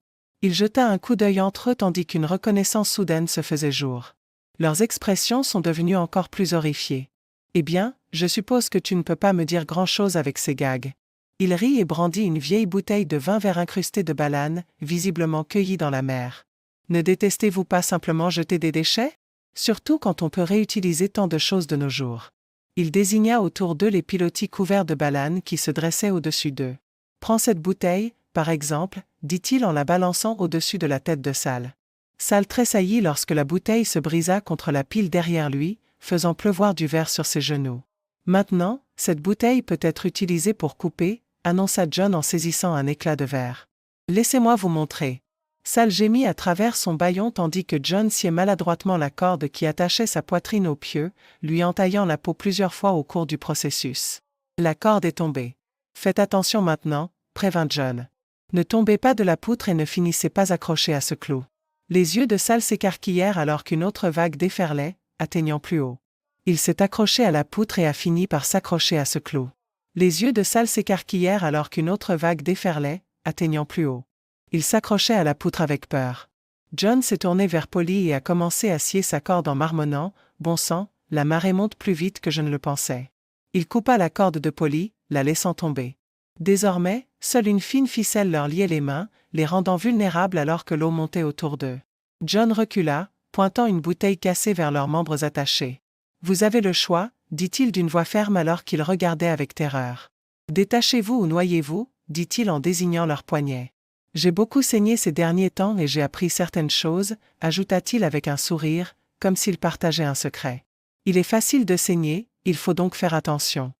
Il jeta un coup d'œil entre eux tandis qu'une reconnaissance soudaine se faisait jour. Leurs expressions sont devenues encore plus horrifiées. « Eh bien, je suppose que tu ne peux pas me dire grand-chose avec ces gags. » Il rit et brandit une vieille bouteille de vin vert incrustée de balanes, visiblement cueillie dans la mer. « Ne détestez-vous pas simplement jeter des déchets ? Surtout quand on peut réutiliser tant de choses de nos jours. » Il désigna autour d'eux les pilotis couverts de balanes qui se dressaient au-dessus d'eux. « Prends cette bouteille, par exemple, » dit-il en la balançant au-dessus de la tête de Sal. Sal tressaillit lorsque la bouteille se brisa contre la pile derrière lui, faisant pleuvoir du verre sur ses genoux. « Maintenant, cette bouteille peut être utilisée pour couper, » annonça John en saisissant un éclat de verre. « Laissez-moi vous montrer. » Sal gémit à travers son bâillon tandis que John sciait maladroitement la corde qui attachait sa poitrine au pieu, lui entaillant la peau plusieurs fois au cours du processus. La corde est tombée. « Faites attention maintenant, » prévint John. « Ne tombez pas de la poutre et ne finissez pas accroché à ce clou. » Les yeux de Sal s'écarquillèrent alors qu'une autre vague déferlait, atteignant plus haut. Il s'est accroché à la poutre et a fini par s'accrocher à ce clou. Les yeux de Sal s'écarquillèrent alors qu'une autre vague déferlait, atteignant plus haut. Il s'accrochait à la poutre avec peur. John s'est tourné vers Polly et a commencé à scier sa corde en marmonnant « Bon sang, la marée monte plus vite que je ne le pensais. » Il coupa la corde de Polly, la laissant tomber. Désormais, seule une fine ficelle leur liait les mains, les rendant vulnérables alors que l'eau montait autour d'eux. John recula, pointant une bouteille cassée vers leurs membres attachés. « Vous avez le choix, dit-il d'une voix ferme alors qu'ils regardaient avec terreur. Détachez-vous ou noyez-vous, dit-il en désignant leurs poignets. J'ai beaucoup saigné ces derniers temps et j'ai appris certaines choses, ajouta-t-il avec un sourire, comme s'il partageait un secret. Il est facile de saigner, il faut donc faire attention.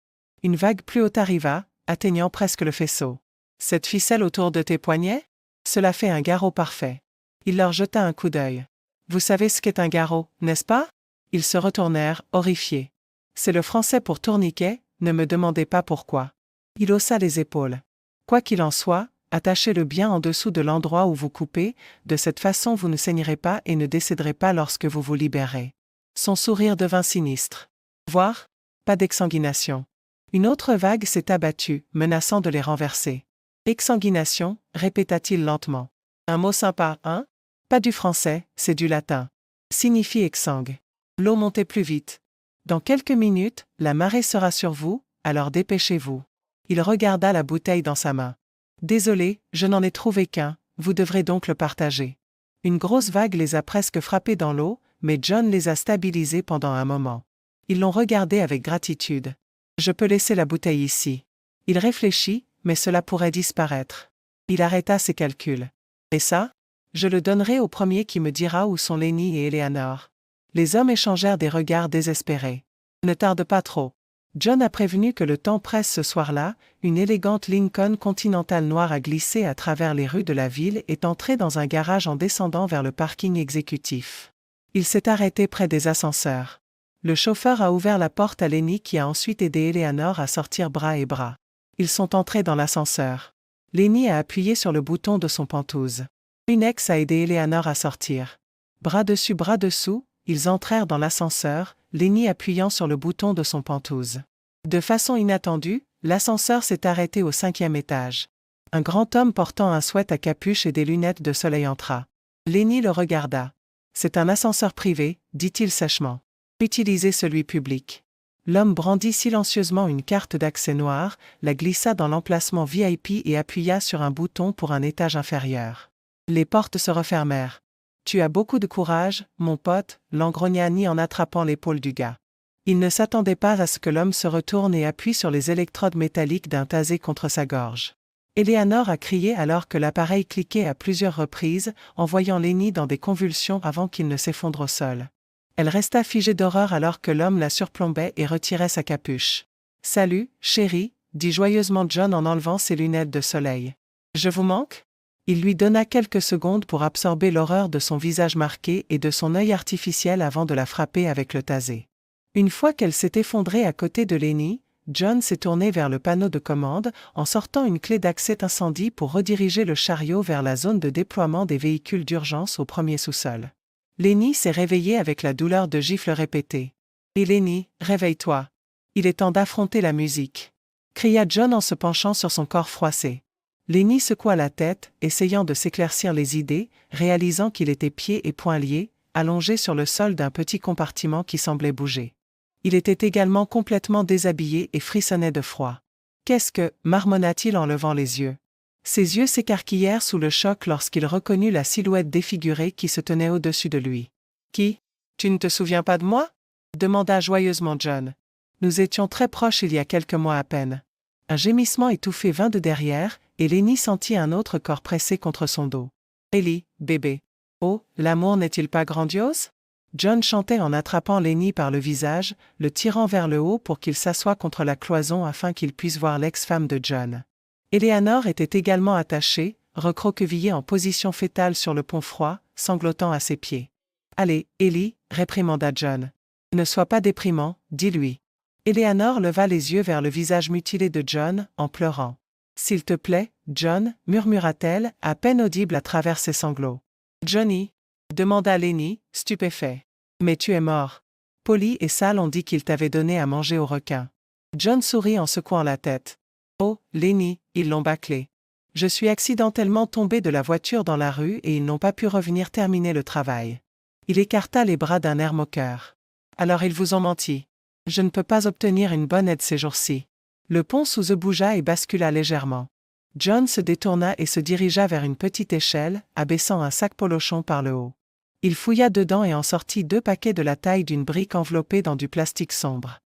Une vague plus haute arriva, atteignant presque le faisceau. Cette ficelle autour de tes poignets? Cela fait un garrot parfait. Il leur jeta un coup d'œil. Vous savez ce qu'est un garrot, n'est-ce pas? Ils se retournèrent, horrifiés. C'est le français pour tourniquet, ne me demandez pas pourquoi. Il haussa les épaules. Quoi qu'il en soit, attachez-le bien en dessous de l'endroit où vous coupez, de cette façon vous ne saignerez pas et ne décéderez pas lorsque vous vous libérez. Son sourire devint sinistre. Voir? Pas d'exsanguination. Une autre vague s'est abattue, menaçant de les renverser. Exsanguination, répéta-t-il lentement. Un mot sympa, hein? Pas du français, c'est du latin. Signifie exsangue. L'eau montait plus vite. Dans quelques minutes, la marée sera sur vous, alors dépêchez-vous. Il regarda la bouteille dans sa main. Désolé, je n'en ai trouvé qu'un, vous devrez donc le partager. Une grosse vague les a presque frappés dans l'eau, mais John les a stabilisés pendant un moment. Ils l'ont regardé avec gratitude. Je peux laisser la bouteille ici. Il réfléchit, mais cela pourrait disparaître. Il arrêta ses calculs. Et ça? Je le donnerai au premier qui me dira où sont Lenny et Eleanor. Les hommes échangèrent des regards désespérés. Ne tarde pas trop. John a prévenu que le temps presse ce soir-là, une élégante Lincoln Continental noire a glissé à travers les rues de la ville et est entrée dans un garage en descendant vers le parking exécutif. Il s'est arrêté près des ascenseurs. Le chauffeur a ouvert la porte à Lenny qui a ensuite aidé Eleanor à sortir bras et bras. Ils sont entrés dans l'ascenseur. Lenny a appuyé sur le bouton de son pantouse. Une ex a aidé Eleanor à sortir. Bras dessus bras dessous, ils entrèrent dans l'ascenseur, Lenny appuyant sur le bouton de son pantouse. De façon inattendue, l'ascenseur s'est arrêté au 5e étage. Un grand homme portant un sweat à capuche et des lunettes de soleil entra. Lenny le regarda. C'est un ascenseur privé, dit-il sèchement. Utilisez celui public. L'homme brandit silencieusement une carte d'accès noire, la glissa dans l'emplacement VIP et appuya sur un bouton pour un étage inférieur. Les portes se refermèrent. Tu as beaucoup de courage, mon pote, langrogna Annie en attrapant l'épaule du gars. Il ne s'attendait pas à ce que l'homme se retourne et appuie sur les électrodes métalliques d'un tasé contre sa gorge. Eleanor a crié alors que l'appareil cliquait à plusieurs reprises, envoyant Lenny dans des convulsions avant qu'il ne s'effondre au sol. Elle resta figée d'horreur alors que l'homme la surplombait et retirait sa capuche. « Salut, chérie », dit joyeusement John en enlevant ses lunettes de soleil. « Je vous manque ?» Il lui donna quelques secondes pour absorber l'horreur de son visage marqué et de son œil artificiel avant de la frapper avec le tasé. Une fois qu'elle s'est effondrée à côté de Lenny, John s'est tourné vers le panneau de commande en sortant une clé d'accès incendie pour rediriger le chariot vers la zone de déploiement des véhicules d'urgence au premier sous-sol. Lenny s'est réveillée avec la douleur de gifles répétées. « Et Lenny, réveille-toi. Il est temps d'affronter la musique !» cria John en se penchant sur son corps froissé. Lenny secoua la tête, essayant de s'éclaircir les idées, réalisant qu'il était pieds et poings liés, allongé sur le sol d'un petit compartiment qui semblait bouger. Il était également complètement déshabillé et frissonnait de froid. « Qu'est-ce que » marmonna-t-il en levant les yeux. Ses yeux s'écarquillèrent sous le choc lorsqu'il reconnut la silhouette défigurée qui se tenait au-dessus de lui. « Qui? Tu ne te souviens pas de moi ?» demanda joyeusement John. « Nous étions très proches il y a quelques mois à peine. » Un gémissement étouffé vint de derrière, et Lenny sentit un autre corps pressé contre son dos. « Ellie, bébé. Oh, l'amour n'est-il pas grandiose ?» John chantait en attrapant Lenny par le visage, le tirant vers le haut pour qu'il s'assoie contre la cloison afin qu'il puisse voir l'ex-femme de John. Eleanor était également attachée, recroquevillée en position fétale sur le pont froid, sanglotant à ses pieds. « Allez, Ellie, réprimanda John. Ne sois pas déprimant, dis-lui. » Eleanor leva les yeux vers le visage mutilé de John, en pleurant. « S'il te plaît, John, murmura-t-elle, à peine audible à travers ses sanglots. « Johnny ?» demanda Lenny, stupéfait. « Mais tu es mort. Polly et Sal ont dit qu'ils t'avaient donné à manger au requin. » John sourit en secouant la tête. « Oh, Lenny, ils l'ont bâclé. Je suis accidentellement tombé de la voiture dans la rue et ils n'ont pas pu revenir terminer le travail. Il écarta les bras d'un air moqueur. Alors ils vous ont menti. Je ne peux pas obtenir une bonne aide ces jours-ci. Le pont sous eux bougea et bascula légèrement. John se détourna et se dirigea vers une petite échelle, abaissant un sac polochon par le haut. Il fouilla dedans et en sortit 2 paquets de la taille d'une brique enveloppée dans du plastique sombre.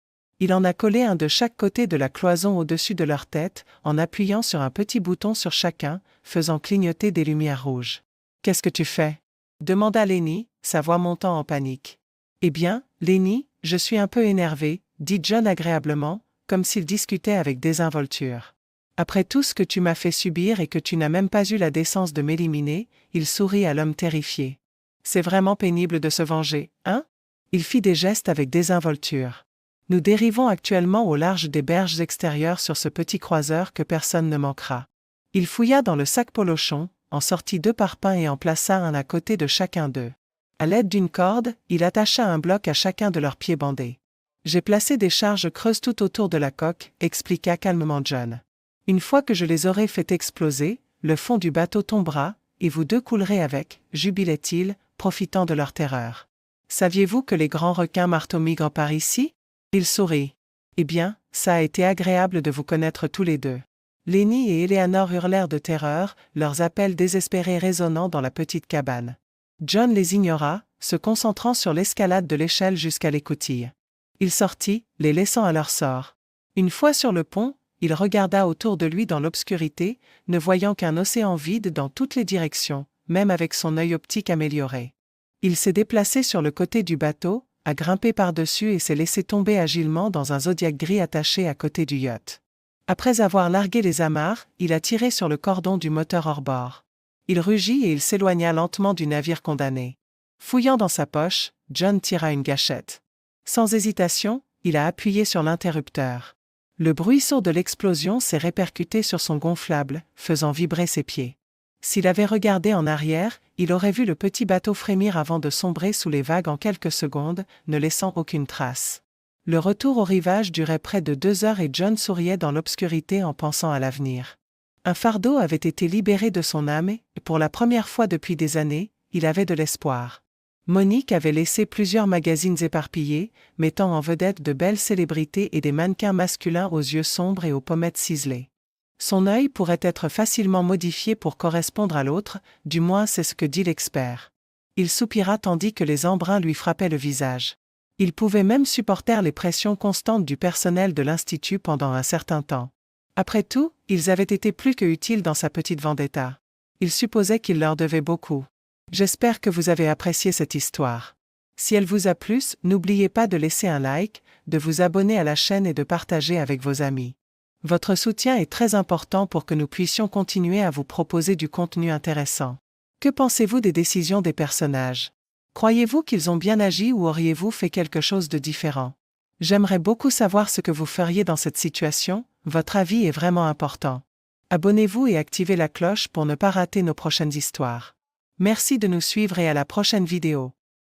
Il en a collé un de chaque côté de la cloison au-dessus de leur tête, en appuyant sur un petit bouton sur chacun, faisant clignoter des lumières rouges. « Qu'est-ce que tu fais ?» demanda Lenny, sa voix montant en panique. « Eh bien, Lenny, je suis un peu énervé, » dit John agréablement, comme s'il discutait avec désinvolture. « Après tout ce que tu m'as fait subir et que tu n'as même pas eu la décence de m'éliminer, » il sourit à l'homme terrifié. « C'est vraiment pénible de se venger, hein ?» Il fit des gestes avec désinvolture. « Nous dérivons actuellement au large des berges extérieures sur ce petit croiseur que personne ne manquera. » Il fouilla dans le sac polochon, en sortit 2 parpaings et en plaça un à côté de chacun d'eux. À l'aide d'une corde, il attacha un bloc à chacun de leurs pieds bandés. « J'ai placé des charges creuses tout autour de la coque, » expliqua calmement John. « Une fois que je les aurai fait exploser, le fond du bateau tombera, et vous 2 coulerez avec, » jubilait-il, profitant de leur terreur. « Saviez-vous que les grands requins marteaux migrent par ici ?» Il sourit. « Eh bien, ça a été agréable de vous connaître tous les deux. » Lenny et Eleanor hurlèrent de terreur, leurs appels désespérés résonnant dans la petite cabane. John les ignora, se concentrant sur l'escalade de l'échelle jusqu'à l'écoutille. Il sortit, les laissant à leur sort. Une fois sur le pont, il regarda autour de lui dans l'obscurité, ne voyant qu'un océan vide dans toutes les directions, même avec son œil optique amélioré. Il s'est déplacé sur le côté du bateau, a grimpé par-dessus et s'est laissé tomber agilement dans un zodiac gris attaché à côté du yacht. Après avoir largué les amarres, il a tiré sur le cordon du moteur hors-bord. Il rugit et il s'éloigna lentement du navire condamné. Fouillant dans sa poche, John tira une gâchette. Sans hésitation, il a appuyé sur l'interrupteur. Le bruit sourd de l'explosion s'est répercuté sur son gonflable, faisant vibrer ses pieds. S'il avait regardé en arrière, il aurait vu le petit bateau frémir avant de sombrer sous les vagues en quelques secondes, ne laissant aucune trace. Le retour au rivage durait près de 2 heures et John souriait dans l'obscurité en pensant à l'avenir. Un fardeau avait été libéré de son âme et, pour la première fois depuis des années, il avait de l'espoir. Monique avait laissé plusieurs magazines éparpillés, mettant en vedette de belles célébrités et des mannequins masculins aux yeux sombres et aux pommettes ciselées. Son œil pourrait être facilement modifié pour correspondre à l'autre, du moins c'est ce que dit l'expert. Il soupira tandis que les embruns lui frappaient le visage. Il pouvait même supporter les pressions constantes du personnel de l'Institut pendant un certain temps. Après tout, ils avaient été plus que utiles dans sa petite vendetta. Il supposait qu'il leur devait beaucoup. J'espère que vous avez apprécié cette histoire. Si elle vous a plu, n'oubliez pas de laisser un like, de vous abonner à la chaîne et de partager avec vos amis. Votre soutien est très important pour que nous puissions continuer à vous proposer du contenu intéressant. Que pensez-vous des décisions des personnages ? Croyez-vous qu'ils ont bien agi ou auriez-vous fait quelque chose de différent ? J'aimerais beaucoup savoir ce que vous feriez dans cette situation, votre avis est vraiment important. Abonnez-vous et activez la cloche pour ne pas rater nos prochaines histoires. Merci de nous suivre et à la prochaine vidéo.